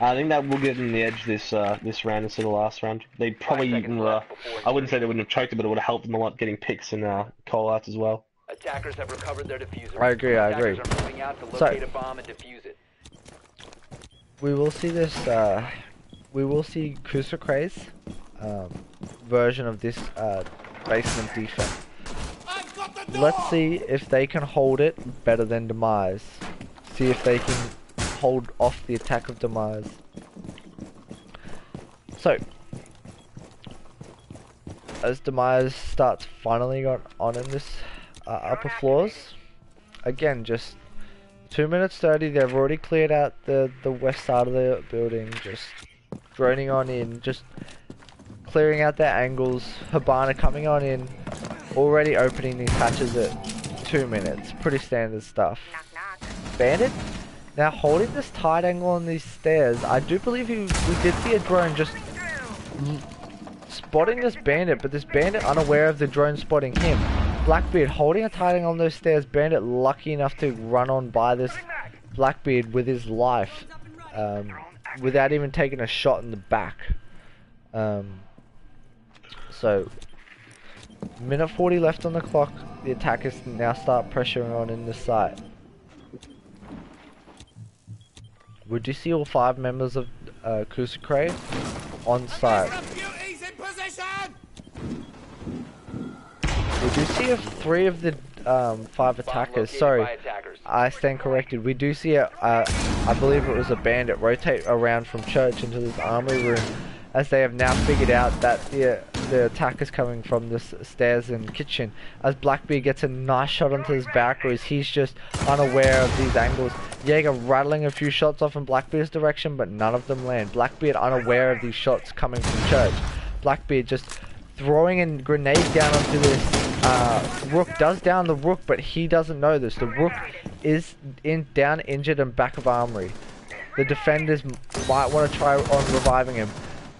I think that will give them the edge this round instead of the last round. They probably, I wouldn't say they wouldn't have choked it, but it would have helped them a lot getting picks and call outs as well. Attackers have recovered their diffuser. I agree. Attackers are moving out to locate a bomb and defuse it. We will see this. We will see kusokurae's version of this basement defense. Let's see if they can hold it better than Demize. See if they can hold off the attack of Demize. So, as Demize starts finally on in this upper floors, again, just 2 minutes 30. They've already cleared out the west side of the building. Just droning on in, just clearing out their angles. Habana coming on in, already opening these hatches at 2 minutes. Pretty standard stuff. Bandit now holding this tight angle on these stairs. I do believe we did see a drone just spotting this bandit, but this bandit unaware of the drone spotting him. Blackbeard holding a tight angle on those stairs. Bandit lucky enough to run on by this Blackbeard with his life, without even taking a shot in the back. So Minute 40 left on the clock. The attackers now start pressuring on in the site. Would you see all 5 members of kusokurae on site? We do see 3 of the 5 attackers. Sorry, I stand corrected. We do see I believe it was a bandit rotate around from church into this armory room, as they have now figured out that the attack is coming from the stairs and kitchen. As Blackbeard gets a nice shot onto his back, whereas he's just unaware of these angles. Jaeger rattling a few shots off in Blackbeard's direction, but none of them land. Blackbeard unaware of these shots coming from church. Blackbeard just throwing a grenade down onto this Rook. Does down the Rook, but he doesn't know this. The Rook is down, injured, and back of armory. The defenders might want to try on reviving him.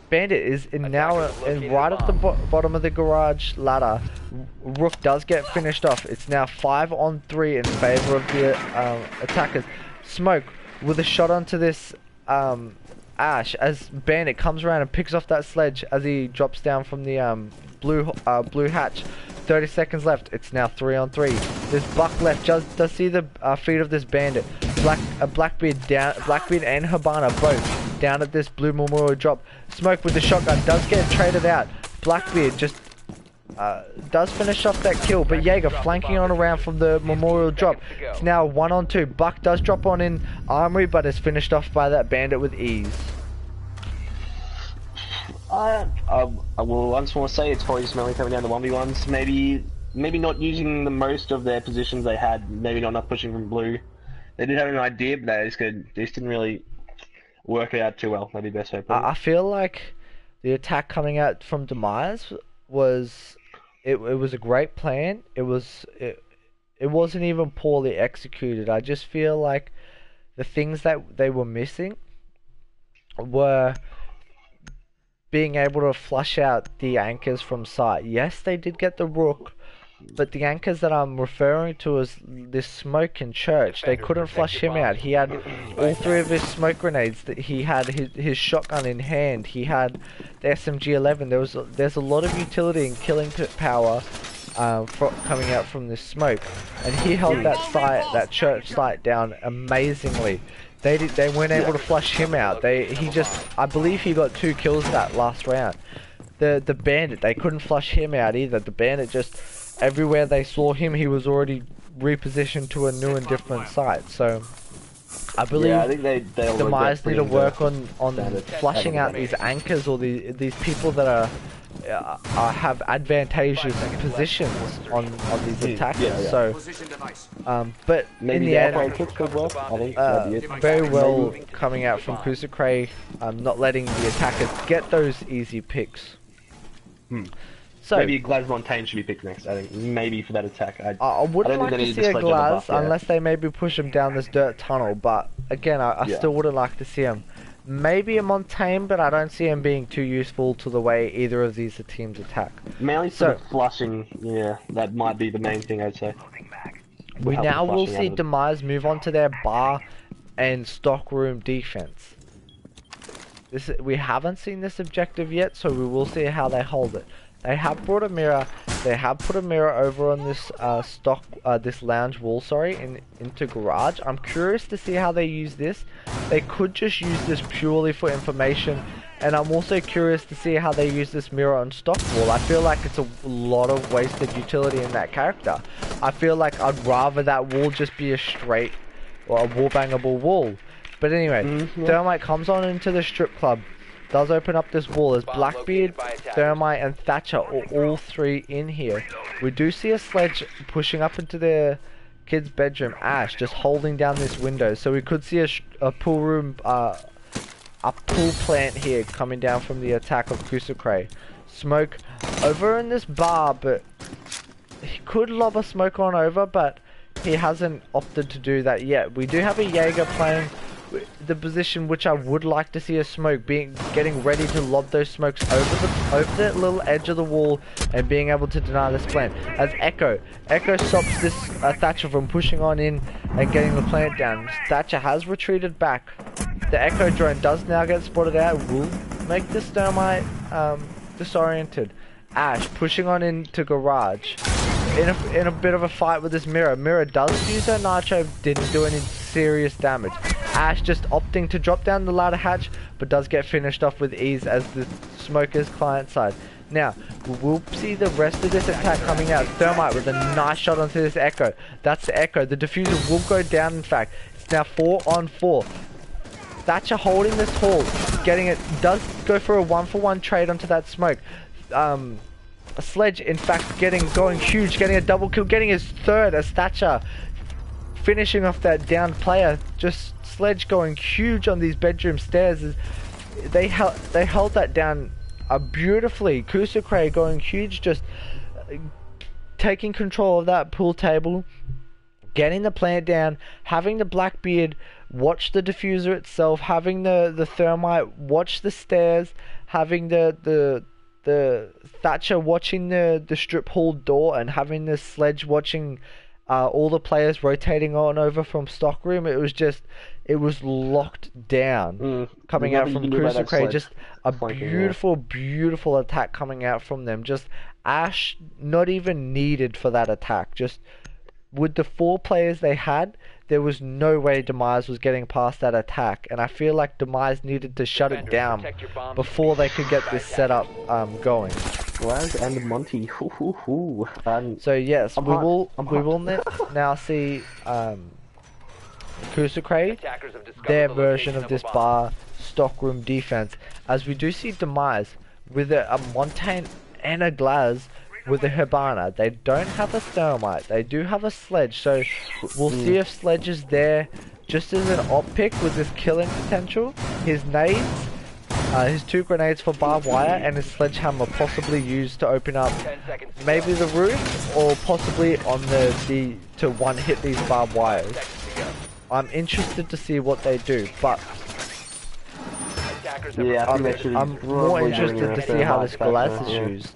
Bandit is now right at the bottom of the garage ladder. Rook does get finished off. It's now 5-on-3 in favor of the attackers. Smoke with a shot onto this Ash, as Bandit comes around and picks off that sledge as he drops down from the blue hatch. 30 seconds left. It's now 3-on-3. There's Buck left. Does see the feet of this Bandit. Blackbeard and Habana both down at this blue memorial drop. Smoke with the shotgun does get traded out. Blackbeard just does finish off that kill, but Jaeger flanking on around from the memorial drop. It's now 1-on-2. Buck does drop on in armory, but is finished off by that Bandit with ease. I will once more say it's probably just mainly coming down to 1v1s. Maybe not using the most of their positions they had. Maybe not enough pushing from blue. They did have an idea, but they just didn't really work it out too well. That'd be best way. I feel like the attack coming out from Demize was it was a great plan. It wasn't even poorly executed. I just feel like the things that they were missing were being able to flush out the anchors from sight. Yes, they did get the Rook, but the anchors that I'm referring to as this Smoke in church, they couldn't flush him out. He had all 3 of his smoke grenades. That he had his shotgun in hand. He had the SMG-11. There's a lot of utility and killing power coming out from this Smoke, and he held that church site down amazingly. They weren't able to flush him out. I believe he got 2 kills that last round. The Bandit, they couldn't flush him out either. The Bandit just, everywhere they saw him, he was already repositioned to a new and different site. So I believe I think they Demize need to work on flushing out these anchors, or these people that have advantageous positions on these attackers. So but maybe in the end, very well coming out from kusokurae, not letting the attackers get those easy picks. So maybe Glazmontagne should be picked next. I think maybe for that attack. I wouldn't like to see a Glaz unless they maybe push him down this dirt tunnel. But again, I still wouldn't like to see him. Maybe a Montaigne, but I don't see him being too useful to the way either of these teams attack. Mainly sort of flushing. Yeah, that might be the main thing I'd say. We now will see Demize move on to their bar and stockroom defense. We haven't seen this objective yet, so we will see how they hold it. They have brought a mirror. They have put a mirror over on this this lounge wall, into garage. I'm curious to see how they use this. They could just use this purely for information, and I'm also curious to see how they use this mirror on stock wall. I feel like it's a lot of wasted utility in that character. I feel like I'd rather that wall just be a straight or a wall bangable wall. But anyway, Thermite comes on into the strip club. Does open up this wall as Blackbeard, Thermite, and Thatcher are all 3 in here. We do see a sledge pushing up into the kid's bedroom. Ash just holding down this window, so we could see a pool room, a pool plant here coming down from the attack of kusokurae. Smoke over in this bar, but he could lob a smoke on over, but he hasn't opted to do that yet. We do have a Jaeger playing the position which I would like to see a Smoke getting ready to lob those smokes over the little edge of the wall and being able to deny this plant. As Echo stops this Thatcher from pushing on in and getting the plant down. Thatcher has retreated back. The Echo drone does now get spotted out. Will make this Thermite disoriented. Ash pushing on into garage. In a bit of a fight with this Mirror. Mirror does use her nitro, didn't do any serious damage. Ash just opting to drop down the ladder hatch, but does get finished off with ease as the smoke is client side. Now, we'll see the rest of this attack coming out. Thermite with a nice shot onto this Echo. That's the Echo. The diffuser will go down, in fact. It's now 4 on 4. Thatcher holding this hall, getting it, does go for a 1-for-1 trade onto that smoke. A Sledge, in fact, going huge, getting a double kill, getting his third as Thatcher, finishing off that downed player. Just Sledge going huge on these bedroom stairs. They held that down beautifully. kusokurae going huge, just taking control of that pool table, getting the plant down, having the Blackbeard watch the diffuser itself, having the Thermite watch the stairs, having the Thatcher watching the strip hall door, and having the Sledge watching all the players rotating on over from stockroom. It was locked down coming out from kusokurae. Just a beautiful attack coming out from them. Just Ash not even needed for that attack. Just with the 4 players they had, there was no way Demize was getting past that attack, and I feel like Demize needed to shut it down before they could get this setup going. Glaz and Monty, so yes, we will now see kusokurae, their version of this bar stockroom defense, as we do see Demize with a Montaigne and a Glaz with a Hibana. They don't have a Thermite, they do have a Sledge, so we'll see if Sledge is there just as an op pick with this killing potential. His nades, his 2 grenades for barbed wire, and his sledgehammer possibly used to open up maybe the roof, or possibly on to one hit these barbed wires. I'm interested to see what they do, but yeah, I'm more interested to see how this Glaz is used.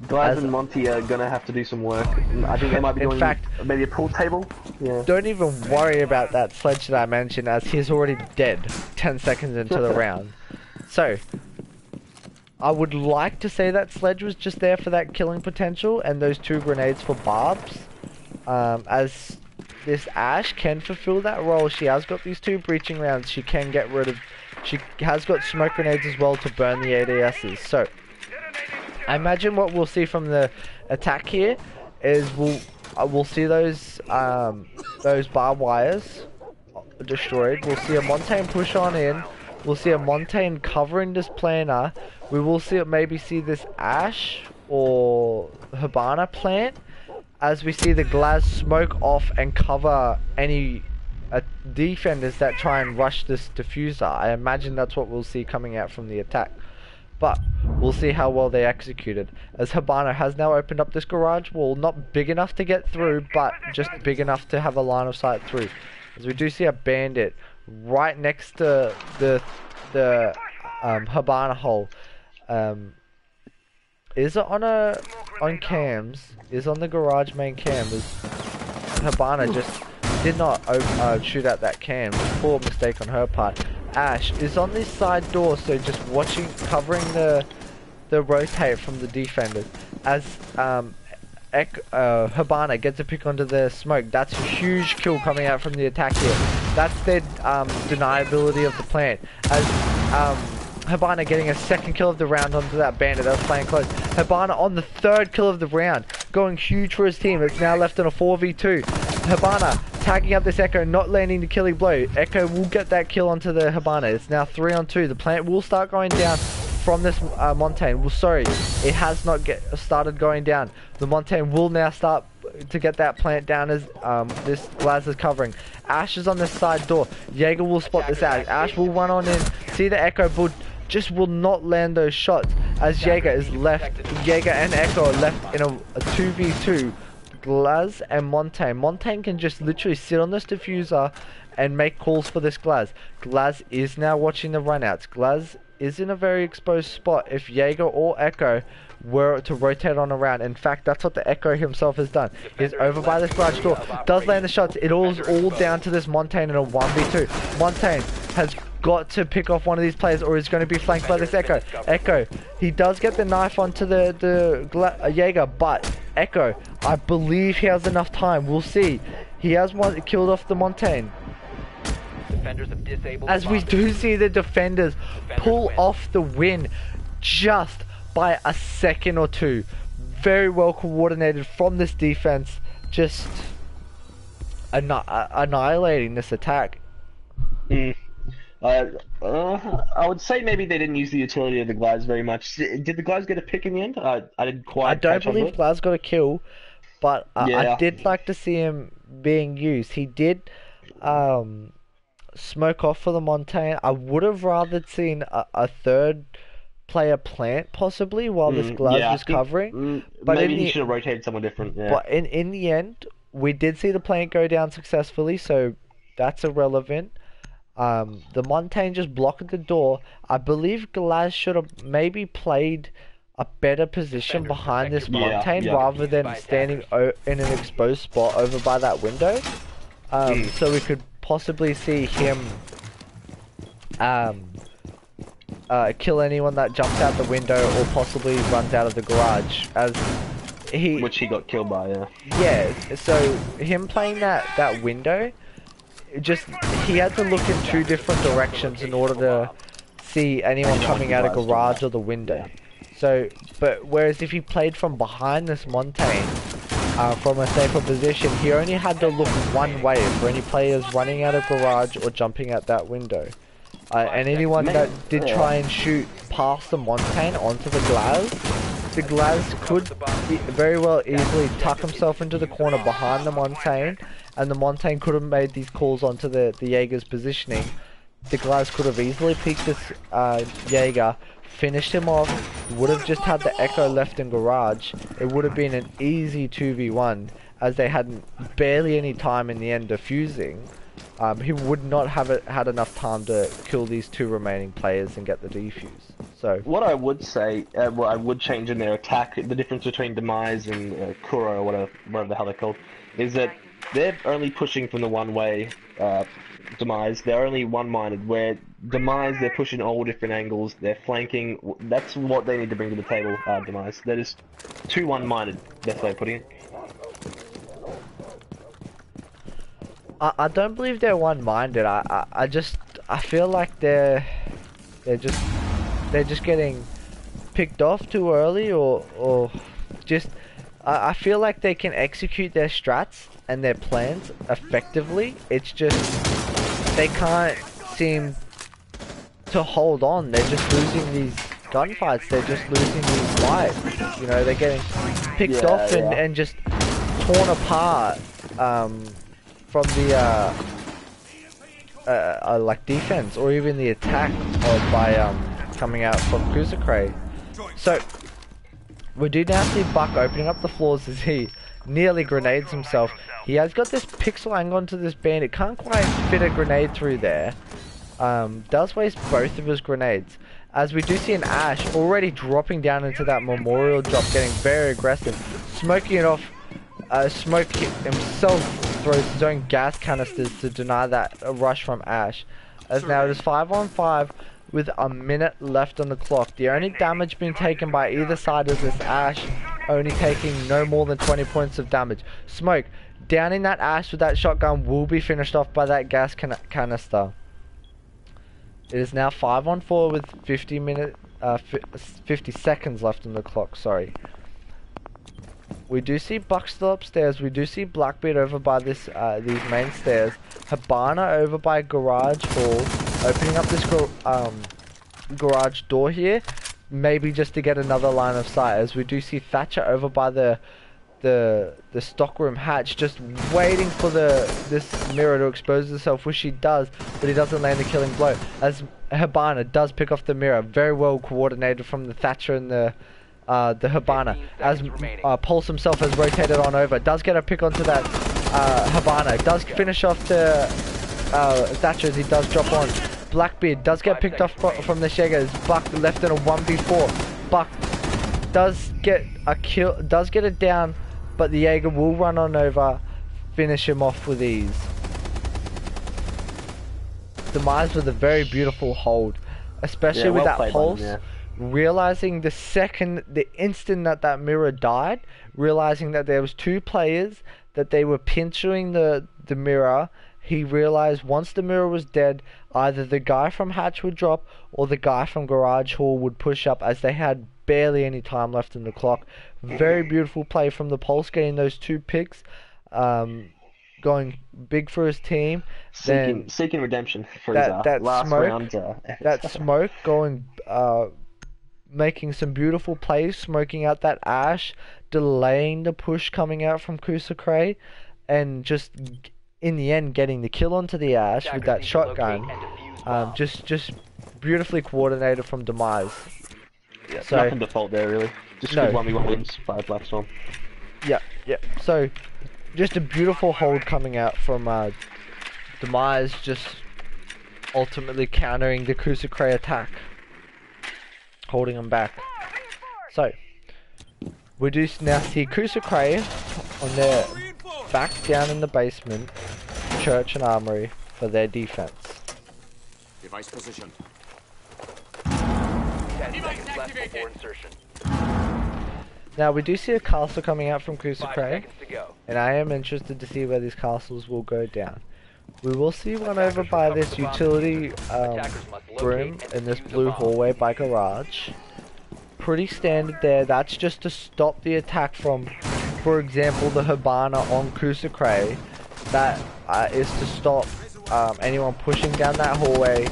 Glaz and Monty are gonna have to do some work. I think they might be doing maybe a pool table. Yeah. Don't even worry about that Sledge that I mentioned, as he's already dead 10 seconds into the round. So, I would like to say that Sledge was just there for that killing potential and those 2 grenades for barbs. As this Ash can fulfill that role. She has got these 2 breaching rounds. She can get rid of. She has got smoke grenades as well to burn the ADSs. So, I imagine what we'll see from the attack here is we'll see those barbed wires destroyed. We'll see a Montaigne push on in. We'll see a Montaigne covering this planer. We will maybe see this Ash or Hibana plant, as we see the Glaz smoke off and cover any defenders that try and rush this diffuser. I imagine that's what we'll see coming out from the attack. But we'll see how well they executed, as Hibana has now opened up this garage wall, not big enough to get through, but just big enough to have a line of sight through. As we do see a bandit right next to the Hibana hole. Is it on cams? Is on the garage main cam? Is Hibana just did not shoot at that cam? Poor mistake on her part. Ash is on this side door, so just watching, covering the rotate from the defenders. As Hibana gets a pick onto the smoke. That's a huge kill coming out from the attack here. That's their deniability of the plant. As Hibana getting a 2nd kill of the round onto that bandit that was playing close. Hibana on the 3rd kill of the round, going huge for his team. It's now left in a 4v2. Hibana tagging up this Echo, not landing the killing blow. Echo will get that kill onto the Hibana. It's now 3 on 2. The plant will start going down from this Montaigne. Well, sorry, it has not started going down. The Montaigne will now start to get that plant down as this Glaz is covering. Ash is on this side door. Jaeger will spot this out. Ash will run on in. See the Echo, but just will not land those shots, as Jaeger is left. Jaeger and Echo are left in a 2v2. Glaz and Montaigne. Montaigne can just literally sit on this diffuser and make calls for this Glaz. Glaz is now watching the runouts. Glaz is in a very exposed spot if Jaeger or Echo were to rotate on around. In fact, that's what the Echo himself has done. He's over by this garage door, does land the shots. It all down to this Montaigne in a 1v2. Montaigne has got to pick off one of these players, or he's going to be flanked by this Echo. Echo, he does get the knife onto the Jaeger, but Echo, I believe he has enough time. We'll see. He has one killed off the Montaigne. Defenders have disabled As the we bomb. do see the defenders pull win. off the win just by a second or two. Very well coordinated from this defense, just annihilating this attack. I would say maybe they didn't use the utility of the Glides very much. Did the Glides get a pick in the end? I didn't quite. I don't catch on to believe it. Glaz got a kill, but Yeah. I did like to see him being used. He did smoke off for the Montaigne. I would have rather seen a third player plant possibly while this Glaz Yeah, I was think, covering. But maybe in he the- should have rotated someone different. Yeah. But in the end, we did see the plant go down successfully, so that's irrelevant. The Montaigne just blocked the door. I believe Glaz should have maybe played a better position behind this Yeah, Montaigne yeah. rather than standing in an exposed spot over by that window. So we could possibly see him kill anyone that jumps out the window or possibly runs out of the garage, as he Which he got killed by, yeah. yeah, so him playing that window, he had to look in two different directions in order to see anyone coming out of garage or the window. So, but whereas if he played from behind this Montaigne, from a safer position, he only had to look one way for any players running out of garage or jumping out that window. And anyone that did try and shoot past the Montaigne onto the Glaz could very well easily tuck himself into the corner behind the Montaigne, and the Montaigne could have made these calls onto the Jaeger's positioning. The Glaz could have easily peeked this Jaeger, finished him off, would have just had the Echo left in garage. It would have been an easy 2v1, as they had barely any time in the end defusing. He would not have had enough time to kill these two remaining players and get the defuse. So What I would say, what I would change in their attack, the difference between Demize and Kuro, or whatever the hell they're called, is that they're only pushing from the one-way Demize. They're only one-minded, where Demize, they're pushing all different angles, they're flanking. That's what they need to bring to the table, Demize. They're just too one-minded, that's way of putting it. I don't believe they're one-minded. I feel like they're just getting picked off too early, or just I feel like they can execute their strats and their plans effectively. It's just they can't seem to hold on. They're just losing these gunfights. They're just losing these fights. You know, they're getting picked off and just torn apart. From the like defense or even the attack by coming out from kusokurae. So we do now see Buck opening up the floors as he nearly grenades himself. He has got this pixel angle onto this bandit, can't quite fit a grenade through there. Does waste both of his grenades, as we do see an Ash already dropping down into that memorial drop, getting very aggressive, smoking it off. Smoke himself throws his own gas canisters to deny that rush from Ash. As now it is 5-on-5 with a minute left on the clock. The only damage being taken by either side is this Ash only taking no more than 20 points of damage. Smoke downing that Ash with that shotgun will be finished off by that gas canister. It is now 5-on-4 with 50 seconds left on the clock, sorry. We do see Buck still upstairs. We do see Blackbeard over by this these main stairs. Habana over by Garage Hall, opening up this garage door here, maybe just to get another line of sight. As we do see Thatcher over by the stockroom hatch, just waiting for this mirror to expose itself, which he does, but he doesn't land the killing blow. As Habana does pick off the mirror, very well coordinated from the Thatcher and the Habana, as Pulse himself has rotated on over, does get a pick onto that Habana, does finish off the Thatcher as he does drop on. Blackbeard does get picked off from the Jaeger. Buck left in a 1v4. Buck does get a kill, does get it down, but the Jaeger will run on over, finish him off with ease. Demize with a very beautiful hold, especially Yeah, with well that played, pulse. Biden, Realizing the instant that mirror died, realizing that there was two players, that they were pinching the mirror. He realized once the mirror was dead, either the guy from Hatch would drop or the guy from Garage Hall would push up, as they had barely any time left in the clock. Very beautiful play from the Pulse, getting those two picks, going big for his team. Seeking redemption for his That last smoke, round. that smoke going, making some beautiful plays, smoking out that Ash, delaying the push coming out from kusokurae, and just in the end getting the kill onto the Ash with that shotgun. Just beautifully coordinated from Demize. Yeah, So nothing to fault there really. Just No. good 1v1 wins by Black Storm. yeah. So just a beautiful hold coming out from Demize, just ultimately countering the kusokurae attack, holding them back. So we do now see kusokurae on their back down in the basement, church and armory, for their defense. Device position. 10 seconds left before insertion. Now we do see a castle coming out from 5 kusokurae, seconds to go. and I am interested to see where these castles will go down. We will see one over by this utility room in this blue hallway by Garage. Pretty standard there. That's just to stop the attack from, for example, the Hibana on kusokurae. That is to stop anyone pushing down that hallway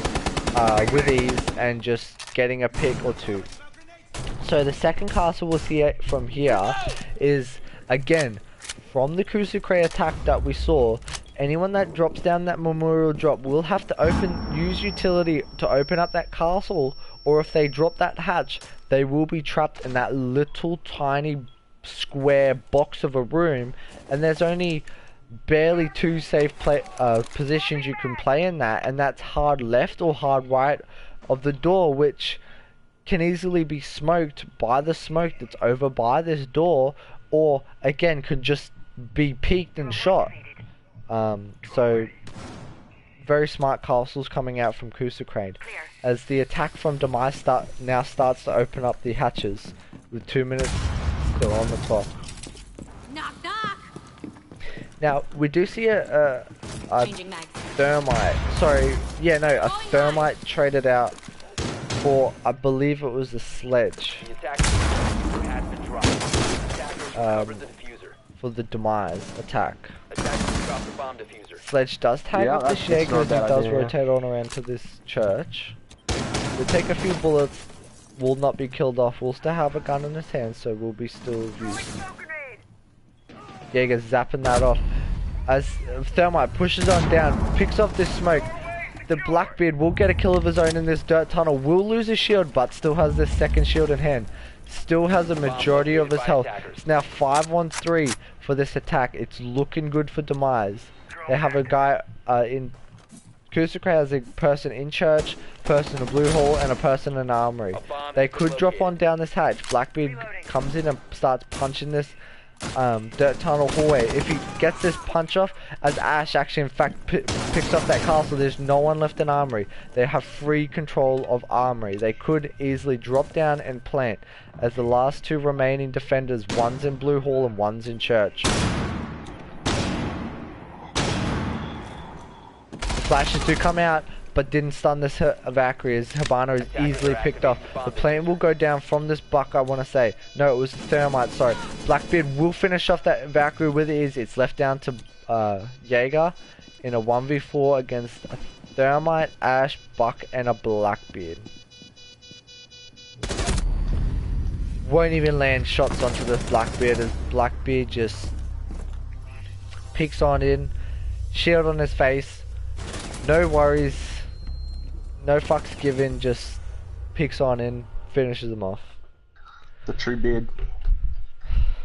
with ease and just getting a pick or two. So the second castle we'll see from here is, again, from the kusokurae attack that we saw. Anyone that drops down that memorial drop will have to use utility to open up that castle, or if they drop that hatch, they will be trapped in that little tiny square box of a room, and there's only barely two safe positions you can play in that, and that's hard left or hard right of the door, which can easily be smoked by the smoke that's over by this door, or again could just be peeked and shot. So very smart castles coming out from kusokurae, as the attack from Demize now starts to open up the hatches with 2 minutes still on the clock. Knock knock. Now we do see a Changing mags. thermite. Sorry, yeah, no, a thermite traded out for, I believe it was a sledge, The attack has been dropped. Attackers recovered the diffuser. for the Demize attack. Attackers dropped the bomb diffuser. Sledge does tag Yeah, up the that's Jaeger not a as he bad does idea, yeah. rotate on around to this church. We'll take a few bullets, will not be killed off, will still have a gun in his hand, so will be still used. Jaeger zapping that off. As Thermite pushes on down, picks off this smoke. The Blackbeard will get a kill of his own in this dirt tunnel, will lose his shield, but still has this second shield in hand. Still has a majority of his health. It's now 5-on-3 for this attack. It's looking good for Demize. They have a guy in kusokurae, has a person in church, person in blue hall, and a person in armory. They could drop on down this hatch. Blackbeard comes in and starts punching this dirt tunnel hallway. If he gets this punch off, as Ash actually in fact picks up that castle, there's no one left in armory. They have free control of armory. They could easily drop down and plant, as the last two remaining defenders, one's in blue hall and one's in church. Flashes do come out, but didn't stun this Valkyrie, as Hibana is easily picked off. The plant will go down from this buck, I want to say. No, it was Thermite, sorry. Blackbeard will finish off that Valkyrie with ease. It's left down to Jaeger in a 1v4 against a Thermite, Ash, Buck, and a Blackbeard. Won't even land shots onto this Blackbeard, as Blackbeard just peeks on in, shield on his face. No worries, no fucks given, just picks on in, finishes them off. The true beard.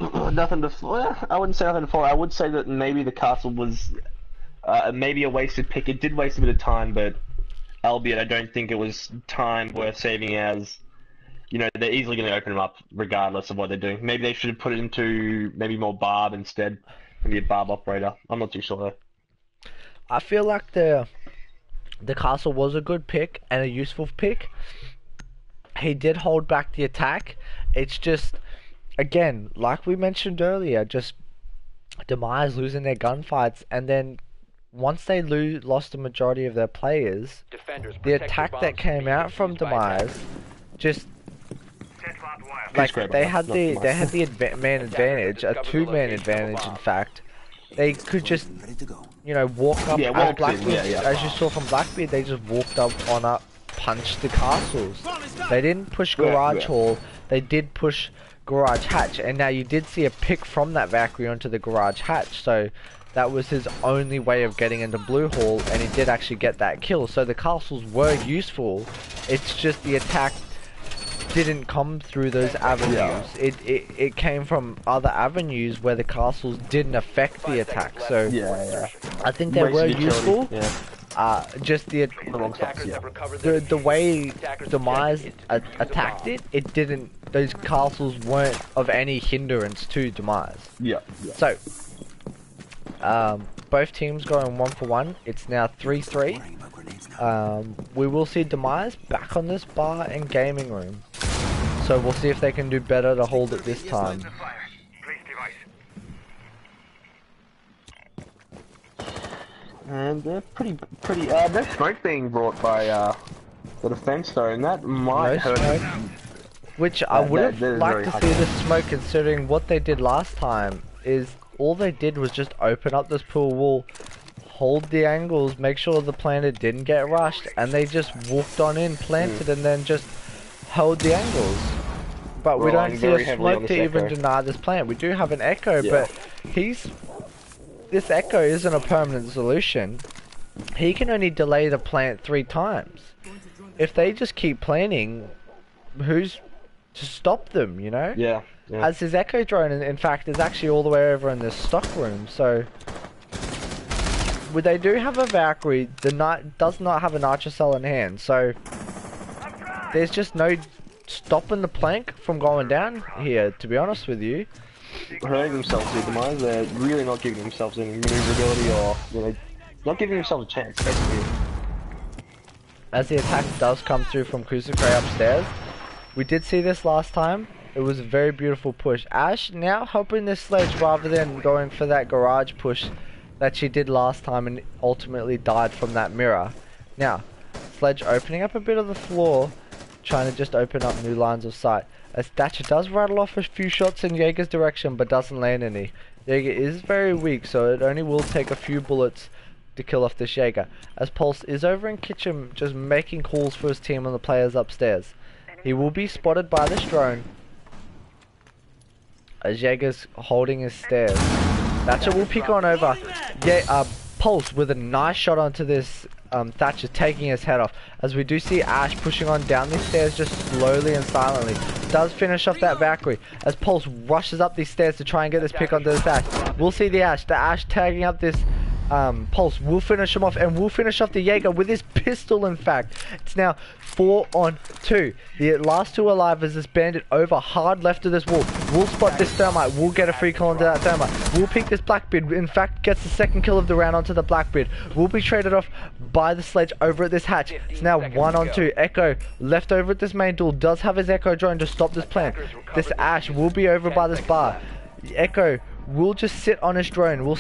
Nothing to. Well, I wouldn't say nothing to follow. I would say that maybe the castle was maybe a wasted pick. It did waste a bit of time, but albeit I don't think it was time worth saving, as you know, they're easily going to open them up regardless of what they're doing. Maybe they should have put it into maybe more barb instead. Maybe a barb operator. I'm not too sure though. I feel like the the castle was a good pick and a useful pick. He did hold back the attack. It's just, again, like we mentioned earlier, just Demize losing their gunfights, and then once they lost the majority of their players, Defenders, the protect your attack bombs that came being out from defused by attackers. Demise just like they had the man advantage, a two-man advantage in fact. They could just, you know, walk up as Blackbeard, as you saw from Blackbeard, they just walked up on up, punched the castles. They didn't push Garage Hall, they did push Garage Hatch, and now you did see a pick from that Valkyrie onto the Garage Hatch, so that was his only way of getting into Blue Hall, and he did actually get that kill. So the castles were useful, it's just the attack didn't come through those avenues. It came from other avenues where the castles didn't affect the attack. So I think they were useful. Just the way Demize attacked it, it didn't. Those castles weren't of any hindrance to Demize. So both teams going 1 for 1. It's now 3-3. We will see Demize back on this bar and gaming room. So we'll see if they can do better to hold it this time. And they're pretty, there's smoke being brought by, the defense though, and that might hurt. Which I would have liked to see the smoke, considering what they did last time is all they did was just open up this pool wall, hold the angles, make sure the planter didn't get rushed, and they just walked on in, planted, and then just held the angles. But we don't see a smoke to even deny this plant. We do have an Echo, but this Echo isn't a permanent solution. He can only delay the plant 3 times. If they just keep planting, who's to stop them, you know? As his Echo drone, in fact, is actually all the way over in this stock room, so they do have a Valkyrie. The Knight does not have a Nitro Cell in hand, so there's just no stopping the plank from going down here, to be honest with you. Hurting themselves with Demize, they're really not giving themselves any maneuverability, or, you know, not giving themselves a chance, basically. As the attack does come through from kusokurae upstairs, we did see this last time. It was a very beautiful push. Ash now helping this Sledge rather than going for that garage push that she did last time and ultimately died from that mirror. Now, Sledge opening up a bit of the floor, trying to just open up new lines of sight. As Thatcher does rattle off a few shots in Jaeger's direction but doesn't land any. Jaeger is very weak, so it only will take a few bullets to kill off this Jaeger. As Pulse is over in kitchen just making calls for his team and the players upstairs. He will be spotted by this drone as Jaeger's holding his stairs. Thatcher will pick on over. Pulse with a nice shot onto this Thatcher, taking his head off. As we do see Ash pushing on down these stairs just slowly and silently. Does finish off that Valkyrie as Pulse rushes up these stairs to try and get this pick onto this Ash. We'll see the Ash tagging up this Pulse. Will finish him off, and will finish off the Jaeger with his pistol, in fact. It's now 4 on 2. The last 2 alive as this bandit over hard left of this wall. We'll spot this thermite. We'll get a free kill onto that thermite. We'll pick this Blackbeard. In fact, gets the second kill of the round onto the Blackbeard. We'll be traded off by the Sledge over at this hatch. It's now 1 on 2. Echo left over at this main door. Does have his Echo drone to stop this plan. This Ash will be over by this bar. Echo will just sit on his drone. We'll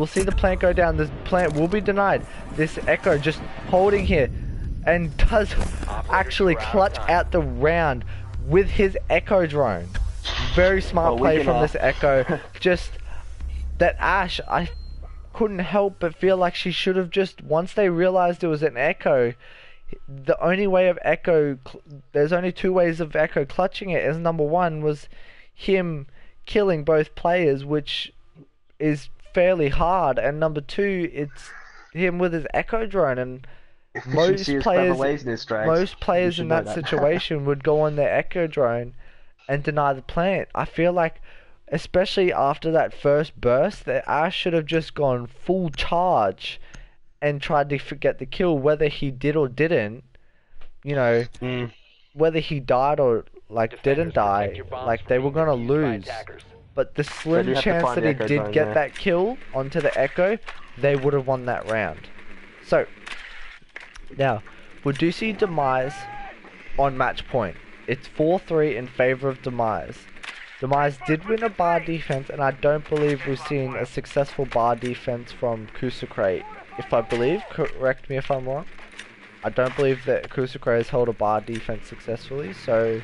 see the plant go down. This plant will be denied. This Echo just holding here and does actually clutch out the round with his Echo drone. Very smart play from this Echo. Just that Ash, I couldn't help but feel like she should have just, once they realized it was an Echo, the only way of Echo, there's only 2 ways of Echo clutching it, as number 1 was him killing both players, which is fairly hard, and number 2, it's him with his Echo drone, and most players in that situation would go on their Echo drone and deny the plant. I feel like, especially after that first burst, that Ash should have just gone full charge and tried to get the kill, whether he did or didn't, you know, whether he died or didn't die, they were gonna lose. But the slim chance that he did get that kill onto the Echo, they would have won that round. So, Now, we do see Demize on match point. It's 4-3 in favor of Demize. Demize did win a bar defense, and I don't believe we've seen a successful bar defense from kusokurae. If I believe, correct me if I'm wrong. I don't believe that kusokurae has held a bar defense successfully, so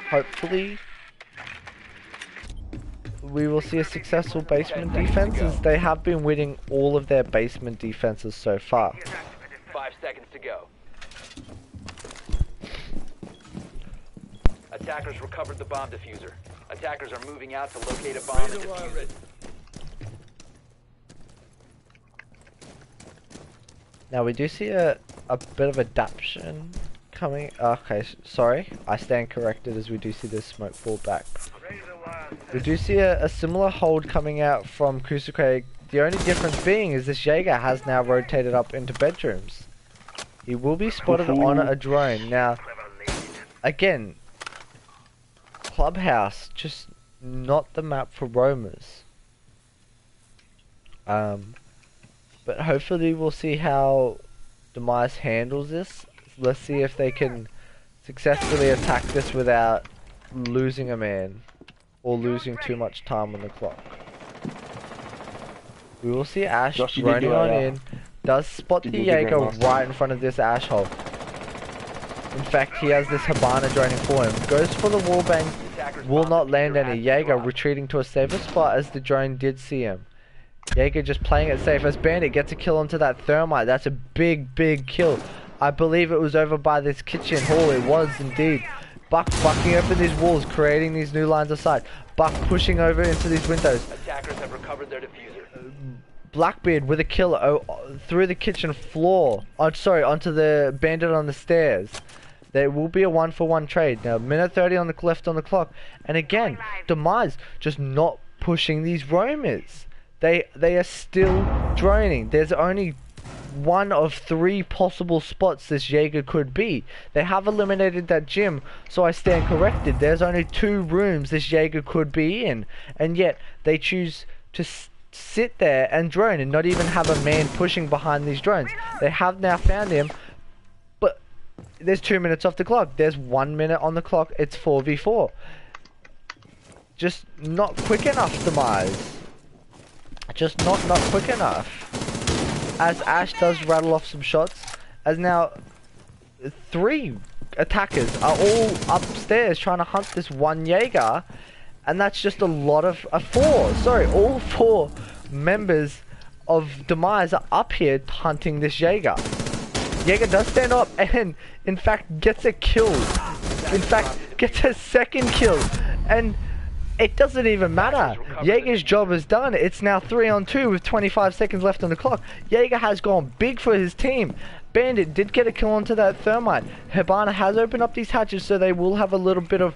hopefully we will see a successful basement defense, as they have been winning all of their basement defenses so far. 5 seconds to go. Attackers recovered the bomb diffuser. Attackers are moving out to locate a bomb and defuse it. Now we do see a bit of adaptation coming. Okay, sorry, I stand corrected, as we do see this smoke fall back. We do see a similar hold coming out from kusokurae. The only difference being is this Jaeger has now rotated up into bedrooms. He will be spotted on a drone. Now, again, Clubhouse, just not the map for roamers. But hopefully we'll see how Demize handles this. Let's see if they can successfully attack this without losing a man or losing too much time on the clock. We will see Ash running on in. Does spot the Jaeger right in front of this Ash hole. In fact, he has this Hibana droning for him. Goes for the wallbang. Will not land any. Jaeger retreating to a safer spot, as the drone did see him. Jaeger just playing it safe, as Bandit gets a kill onto that thermite. That's a big kill. I believe it was over by this kitchen hall. It was indeed. Buck bucking open these walls, creating these new lines of sight. Buck pushing over into these windows. Attackers have recovered their diffuser. Blackbeard with a kill through the kitchen floor. Oh, sorry, onto the Bandit on the stairs. There will be a 1-for-1 trade. Now, minute 30 on the left on the clock. And again, Demize just not pushing these roamers. They are still droning. There's only one of 3 possible spots this Jaeger could be. They have eliminated that gym, so I stand corrected. There's only 2 rooms this Jaeger could be in, and yet they choose to sit there and drone and not even have a man pushing behind these drones. They have now found him, but there's 2 minutes off the clock. There's 1 minute on the clock. It's 4v4. Just not quick enough, Demize. Just not quick enough. As Ash does rattle off some shots, as now 3 attackers are all upstairs trying to hunt this one Jaeger, and that's just a lot of 4. Sorry, all 4 members of Demize are up here hunting this Jaeger. Jaeger does stand up and in fact gets a kill. In fact, gets a 2nd kill, and it doesn't even matter. Jaeger's job is done. It's now 3-on-2 with 25 seconds left on the clock. Jaeger has gone big for his team. Bandit did get a kill onto that thermite. Hibana has opened up these hatches, so they will have a little bit of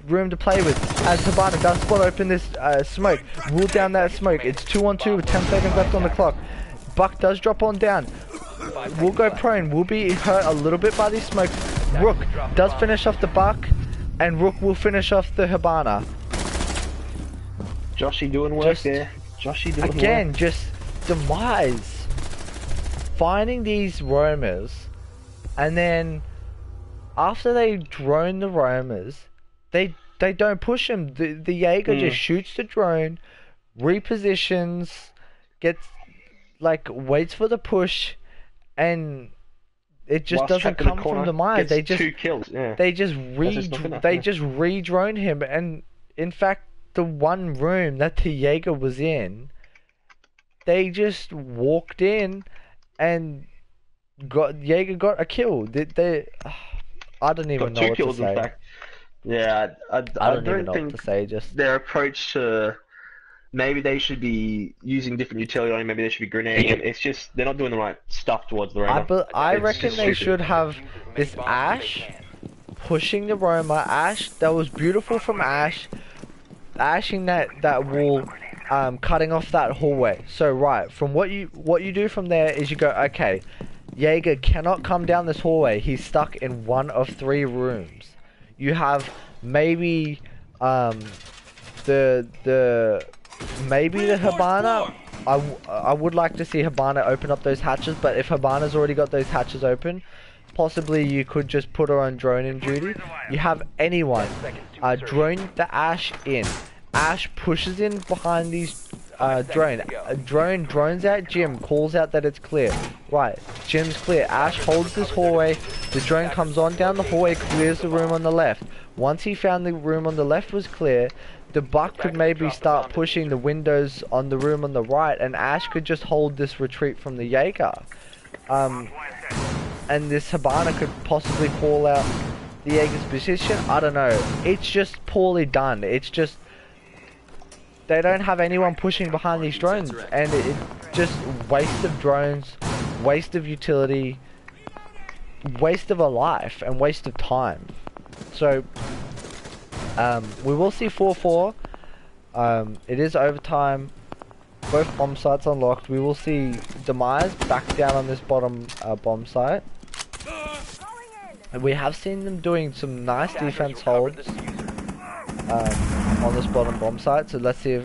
room to play with, as Hibana does spot open this smoke. Rule down that smoke. It's 2-on-2 with 10 seconds left on the clock. Buck does drop on down. Will go prone. Will be hurt a little bit by these smokes. Rook does finish off the Buck, and Rook will finish off the Hibana. Joshy doing work there. Joshy doing work. Again, just Demize finding these roamers, and then after they drone the roamers, they don't push them. The Jaeger just shoots the drone, repositions, gets waits for the push, and it just doesn't come from Demize. They just 2 kills. Yeah. They just re-drone him, and in fact, the one room that the Jaeger was in, they just walked in and Jaeger got a kill. I don't even know what to say. In fact. Yeah, I don't even know what to say. Just their approach to, maybe they should be using different utility, or maybe they should be grenading. It's just they're not doing the right stuff towards the roamer. I reckon they should have this Ash pushing the roamer. Ash, that was beautiful from Ash, ashing that wall, cutting off that hallway. So right, from what you do from there is you go, okay, Jaeger cannot come down this hallway. He's stuck in one of 3 rooms. You have maybe the Hibana I would like to see Hibana open up those hatches, but if Hibana's already got those hatches open, possibly you could just put her on drone in duty. You have anyone drone the Ash in. Ash pushes in behind these drone drones out. Jim calls out that it's clear. Right, Jim's clear. Ash holds this hallway. The drone comes on down the hallway, clears the room on the left. Once he found the room on the left was clear, the Buck could maybe start pushing the windows on the room on the right, and Ash could just hold this retreat from the Jaeger. And this Hibana could possibly call out the Jaeger's position. I don't know. It's just poorly done. It's just they don't have anyone pushing behind these drones, and it just waste of drones, waste of utility, waste of a life, and waste of time. So we will see 4-4. It is overtime. Both bomb sites unlocked. We will see Demize back down on this bottom bomb site. And we have seen them doing some nice defense holds on this bottom bomb site. So let's see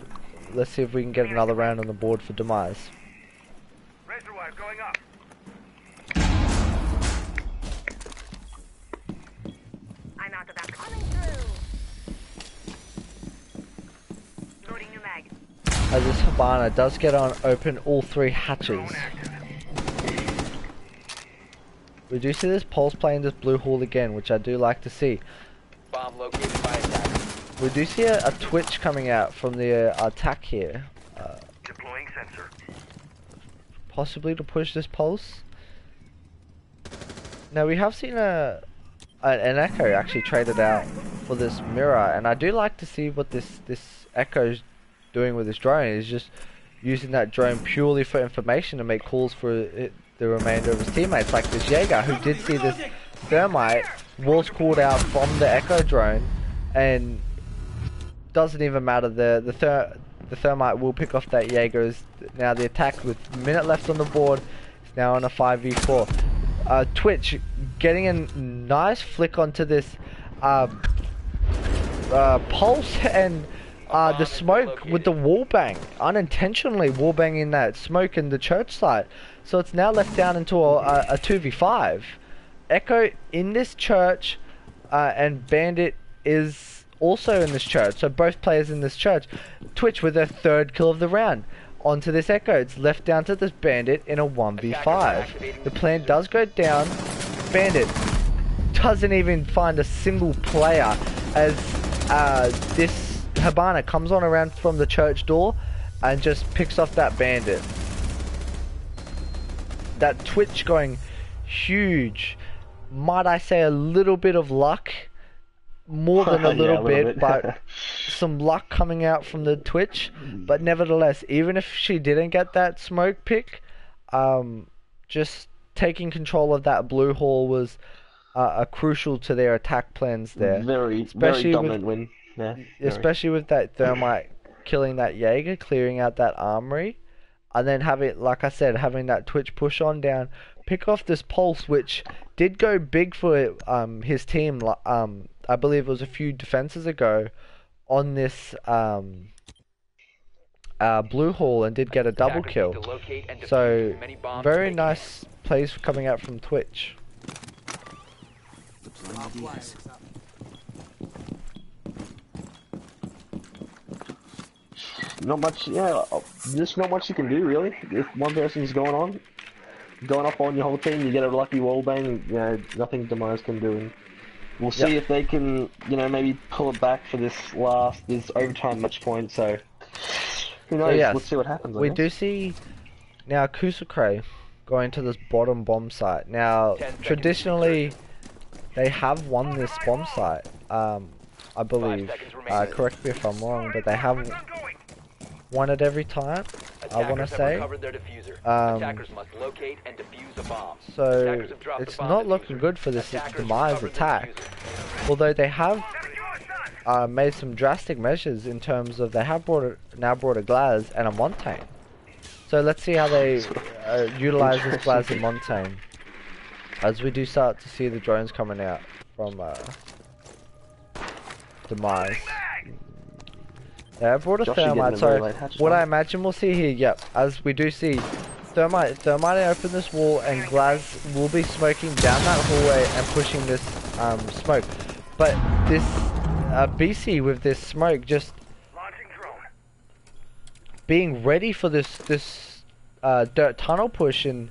if we can get another round on the board for Demize. I'm out of that. Coming through. Loading new mag. As this Hibana does get on open all 3 hatches. We do see this pulse playing this blue hall again, which I do like to see. Bomb located by attacker. We do see a twitch coming out from the attack here. Deploying sensor. Possibly to push this pulse. Now we have seen an echo actually traded out for this mirror, and I do like to see what this echo's doing with this drone. Is just using that drone purely for information to make calls for the remainder of his teammates, like this Jaeger, who did see this thermite, was called out from the echo drone, and doesn't even matter. The thermite will pick off that Jaeger. Is now the attack with a minute left on the board is now on a 5v4. Twitch getting a nice flick onto this pulse and the smoke with the wall bang, unintentionally wall banging that smoke in the church site. So it's now left down into a 2v5. Echo in this church, and Bandit is also in this church. So both players in this church. Twitch with their 3rd kill of the round. Onto this Echo. It's left down to this Bandit in a 1v5. The plan does go down. Bandit doesn't even find a single player as this Hibana comes on around from the church door and just picks off that Bandit. That Twitch going huge. Might I say a little bit of luck? More than a little bit, but some luck coming out from the Twitch. But nevertheless, even if she didn't get that smoke pick, just taking control of that blue hall was crucial to their attack plans there. Very dominant win. Yeah, especially with that thermite killing that Jaeger, clearing out that armory, and then having, like I said, having that Twitch push on down, pick off this pulse, which did go big for his team. I believe it was a few defenses ago on this blue hall, and did get a double kill. So very nice plays coming out from Twitch. Not much, yeah, just not much you can do really. If one person's going up on your whole team, you get a lucky wall bang, you know, nothing Demize can do. And we'll see if they can, you know, maybe pull it back for this overtime match point, so who knows, let's see what happens. We do see now kusokurae going to this bottom bomb site. Now, traditionally, they have won this bomb site, I believe, correct me if I'm wrong, but they have won it every time, I want to say. So it's not looking good for this Demize attack, although they have made some drastic measures in terms of they have now brought a Glaz and a Montaigne. So let's see how they utilize this Glaz and Montaigne as we do start to see the drones coming out from Demize. Yeah, I brought a Josh, you're thermite, getting a very so late hatch what now. I imagine we'll see here, yep, as we do see, thermite open this wall and Glaz will be smoking down that hallway and pushing this smoke. But this BC with this smoke just Launching drone. being ready for this dirt tunnel push and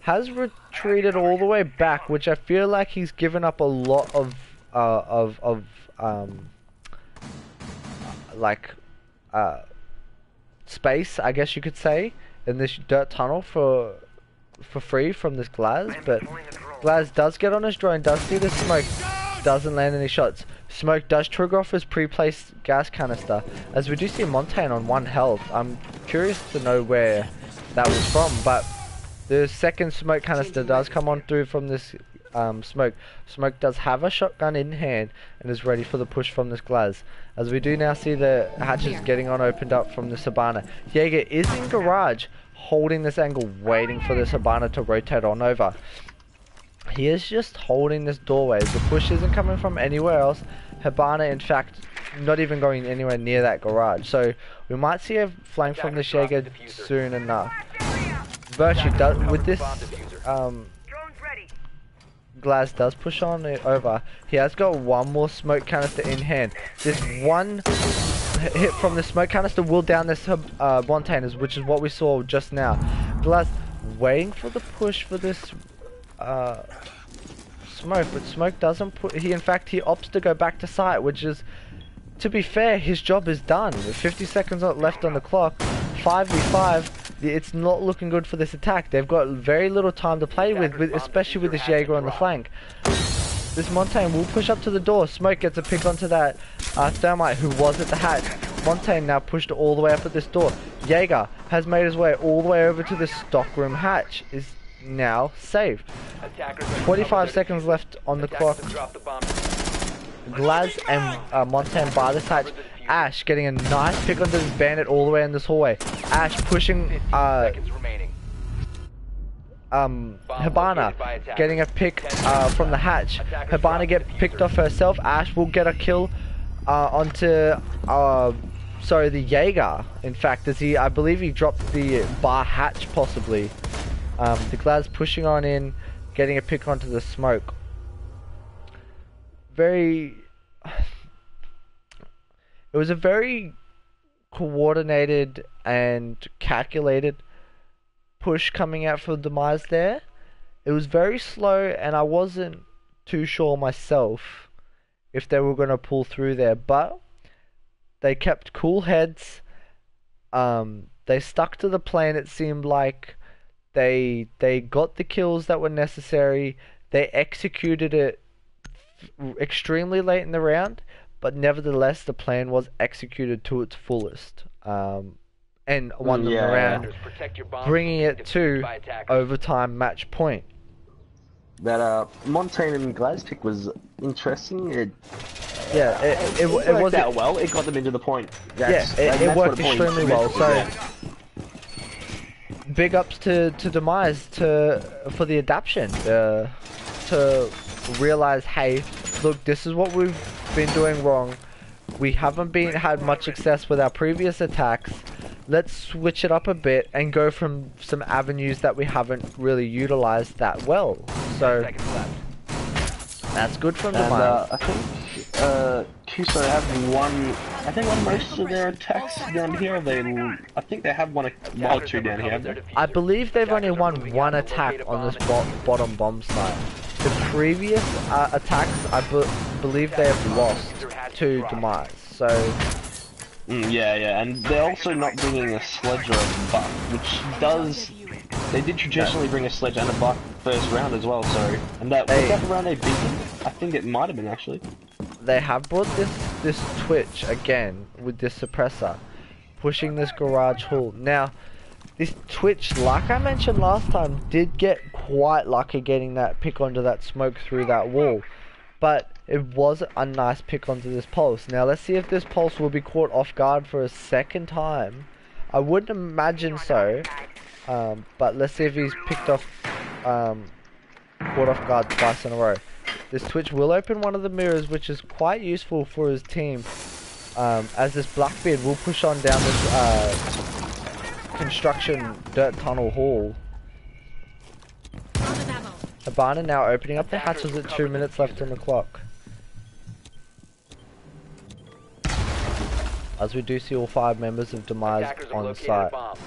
has retreated all the way back, which I feel like he's given up a lot of space, I guess you could say, in this dirt tunnel for free from this Glaz. But Glaz does get on his drone, does see the smoke, doesn't land any shots. Smoke does trigger off his pre-placed gas canister, as we do see Montaigne on 1 health. I'm curious to know where that was from, but the second smoke canister does come on through from this smoke. Smoke does have a shotgun in hand and is ready for the push from this Glaz. As we do now see the hatches getting on opened up from the Hibana. Jaeger is in garage, holding this angle, waiting for the Hibana to rotate on over. He is just holding this doorway. The push isn't coming from anywhere else. Hibana, in fact, not even going anywhere near that garage. So we might see a flank from the Jaeger soon enough. Virtue does with this Drone's ready. Glaz does push on it over. He has got one more smoke canister in hand. This one hit from the smoke canister will down this Montainers, which is what we saw just now. Glaz waiting for the push for this smoke, but smoke doesn't put. In fact, he opts to go back to site, which is, to be fair, his job is done. With 50 seconds left on the clock, 5v5. It's not looking good for this attack. They've got very little time to play with especially with this Jaeger on the flank. This Montaigne will push up to the door. Smoke gets a pick onto that thermite who was at the hatch. Montaigne now pushed all the way up at this door. Jaeger has made his way all the way over to the stockroom hatch. Is now saved. 45 seconds left on the clock. Glaz and Montaigne by this hatch. Ash getting a nice pick onto this bandit all the way in this hallway. Ash pushing Hibana getting a pick from the hatch. Hibana get picked off herself. Ash will get a kill onto the Jaeger. In fact, as I believe he dropped the bar hatch possibly. The Glaz pushing on in, getting a pick onto the smoke. It was a very coordinated and calculated push coming out for Demize there. It was very slow, and I wasn't too sure myself if they were going to pull through there, but they kept cool heads. They stuck to the plan. It seemed like they got the kills that were necessary. They executed it extremely late in the round, but nevertheless the plan was executed to its fullest, and won them around, bringing it to overtime match point. That Montaigne and Glaz pick was interesting. It worked out well. It got them into the point. It worked extremely well. So big ups to Demize for the adaptation, to realize, hey, look, this is what we've been doing wrong. We haven't had much success with our previous attacks. Let's switch it up a bit and go from some avenues that we haven't really utilized that well. So that's good from Demize. I think Kuso have won. I think won most of their attacks down here. I think they have won one or two down here. I believe they've only won one attack on this bottom bomb site. The previous attacks, I believe they have lost to Demize. So yeah, and they're also not bringing a sledge or a buck, which does. They did traditionally bring a sledge and a buck first round as well. So, and that was that the round they beat them. I think it might have been actually. They have brought this twitch again with this suppressor, pushing this garage hall. Now, this twitch, like I mentioned last time, did get quite lucky getting that pick onto that smoke through that wall, but it was a nice pick onto this pulse. Now let's see if this pulse will be caught off guard for a second time. I wouldn't imagine so, but let's see if he's picked off, caught off guard twice in a row. This twitch will open one of the mirrors, which is quite useful for his team. as this Blackbeard will push on down this construction dirt tunnel hall. Out of ammo. Habana now opening up the hatches at 2 minutes left on the clock. As we do see all 5 members of Demize Attackers have on located a site. bomb.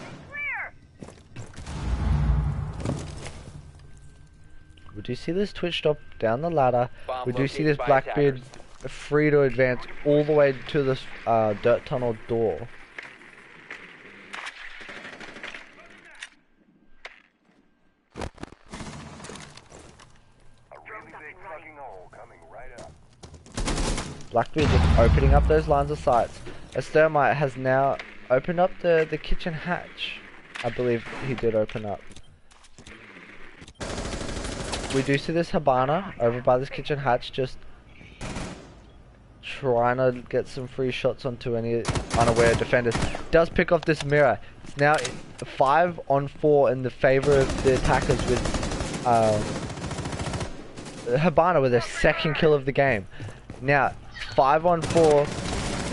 We do see this Twitch stop down the ladder. Bomb We do see located this by Blackbeard attackers. free to advance all the way to this dirt tunnel door. A really big fucking hole coming right up. Blackbeard just opening up those lines of sights. A Thermite has now opened up the kitchen hatch. I believe he did open up. We do see this Habana over by this kitchen hatch just trying to get some free shots onto any unaware defenders. Does pick off this mirror. It's now 5-on-4 in the favor of the attackers with Habana with their second kill of the game. Now 5-on-4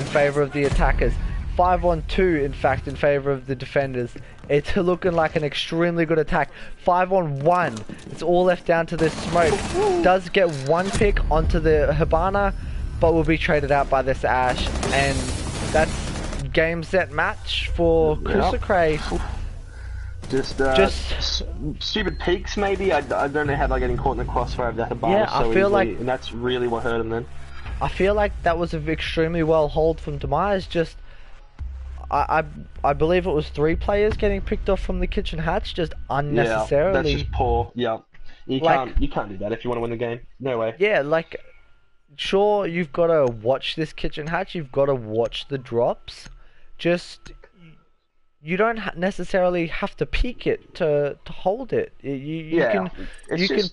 in favor of the attackers. 5-on-2 in fact in favor of the defenders. It's looking like an extremely good attack. 5-on-1. It's all left down to this smoke. Does get one pick onto the Habana, but will be traded out by this Ash. And that's game set match for kusokurae. Just stupid peaks maybe. I don't know how they're getting caught in the crossfire of that Habana Yeah, so I feel easily, like- and that's really what hurt him then. I feel like that was an extremely well hold from Demize. Just I believe it was 3 players getting picked off from the kitchen hatch just unnecessarily. Yeah, that's just poor. Yeah, you Like- can't do that if you want to win the game. No way. Yeah, like, sure, you've got to watch this kitchen hatch, you've got to watch the drops. Just, you don't necessarily have to peek it to hold it. You can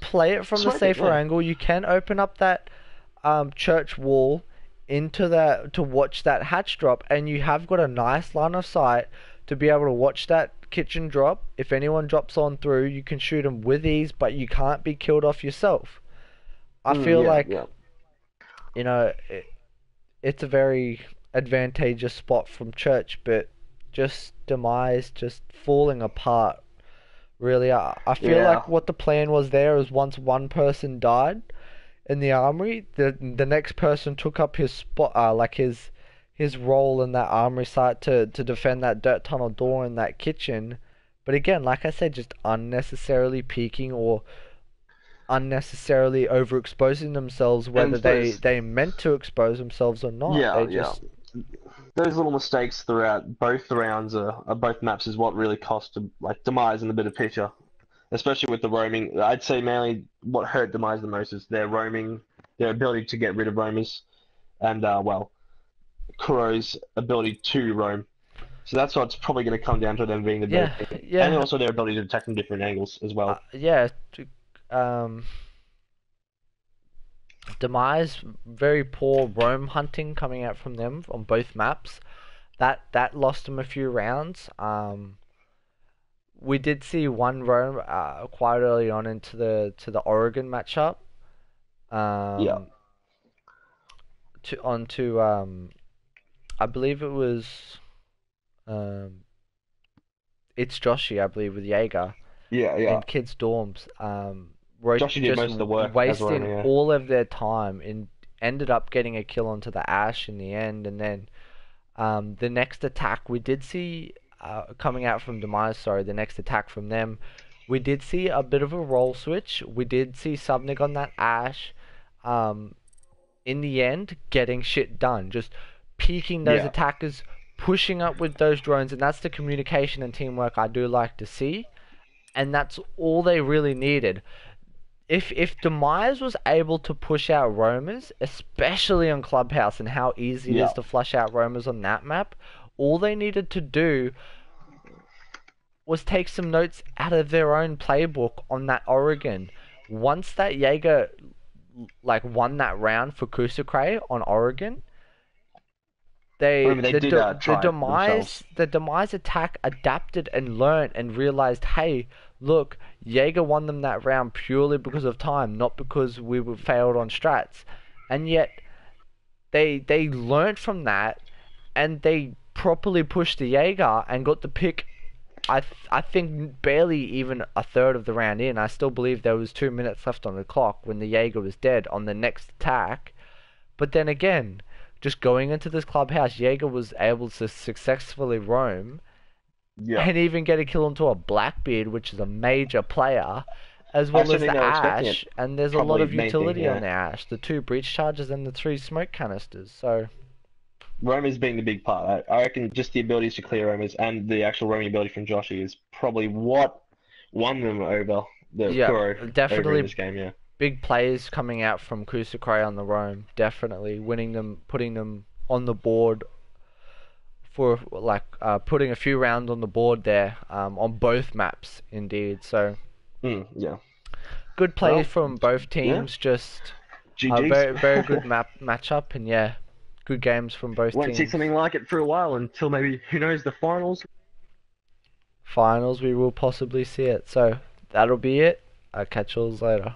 play it from the smoke it, safer yeah. angle. You can open up that church wall into that to watch that hatch drop, and you have got a nice line of sight to be able to watch that kitchen drop. If anyone drops on through, you can shoot them with ease, but you can't be killed off yourself. I feel like you know it's a very advantageous spot from church, but just Demize just falling apart. Really, I feel like what the plan was there is once one person died in the armory, the next person took up his spot, like his role in that armory site to defend that dirt tunnel door in that kitchen. But again, like I said, just unnecessarily peeking or unnecessarily overexposing themselves, whether they meant to expose themselves or not. Those little mistakes throughout both the rounds both maps is what really cost like Demize in the bigger picture. Especially with the roaming, I'd say mainly what hurt Demize the most is their roaming, their ability to get rid of roamers, and Kuro's ability to roam. So that's what's probably going to come down to them being the better team. Yeah. And also their ability to attack from different angles as well. Demize, very poor roam hunting coming out from them on both maps. That lost them a few rounds. We did see one roam quite early on into the Oregon matchup. I believe it was it's Joshy, I believe, with Jaeger. In kids' dorms. Joshy did most of the work, wasting all of their time and ended up getting a kill onto the Ash in the end. And then the next attack we did see coming out from Demize, the next attack from them, we did see a bit of a role switch. We did see Subnig on that Ash. In the end, getting shit done. Just peeking those attackers, pushing up with those drones, and that's the communication and teamwork I do like to see. And that's all they really needed. If Demize was able to push out roamers, especially on Clubhouse and how easy it is to flush out roamers on that map, all they needed to do was take some notes out of their own playbook on that Oregon. Once that Jaeger won that round for kusokurae on Oregon, the Demize attack adapted and learned and realized, hey, look, Jaeger won them that round purely because of time, not because we were failed on strats. And yet they learned from that and they properly pushed the Jaeger and got the pick. I think barely even a third of the round in. I still believe there was 2 minutes left on the clock when the Jaeger was dead on the next attack. But then again, just going into this clubhouse, Jaeger was able to successfully roam Yeah. and even get a kill onto a Blackbeard, which is a major player, as well actually as think the they were expecting Ash. it. And there's a Probably lot of the main thing, utility on yeah. the Ash. The 2 breach charges and the 3 smoke canisters. So, Roamers being the big part. I reckon just the abilities to clear roamers and the actual roaming ability from Joshy is probably what won them over the yeah, Kuro over definitely in this game, yeah. big plays coming out from kusokurae on the roam. Definitely winning them, putting them on the board for like putting a few rounds on the board there on both maps indeed. So Yeah. good plays Well, from both teams. Just a GG's. very good matchup, and yeah, good games from both Won't see teams. something like it for a while until maybe, who knows, the finals. Finals, we will possibly see it. So that'll be it. I'll catch you all later.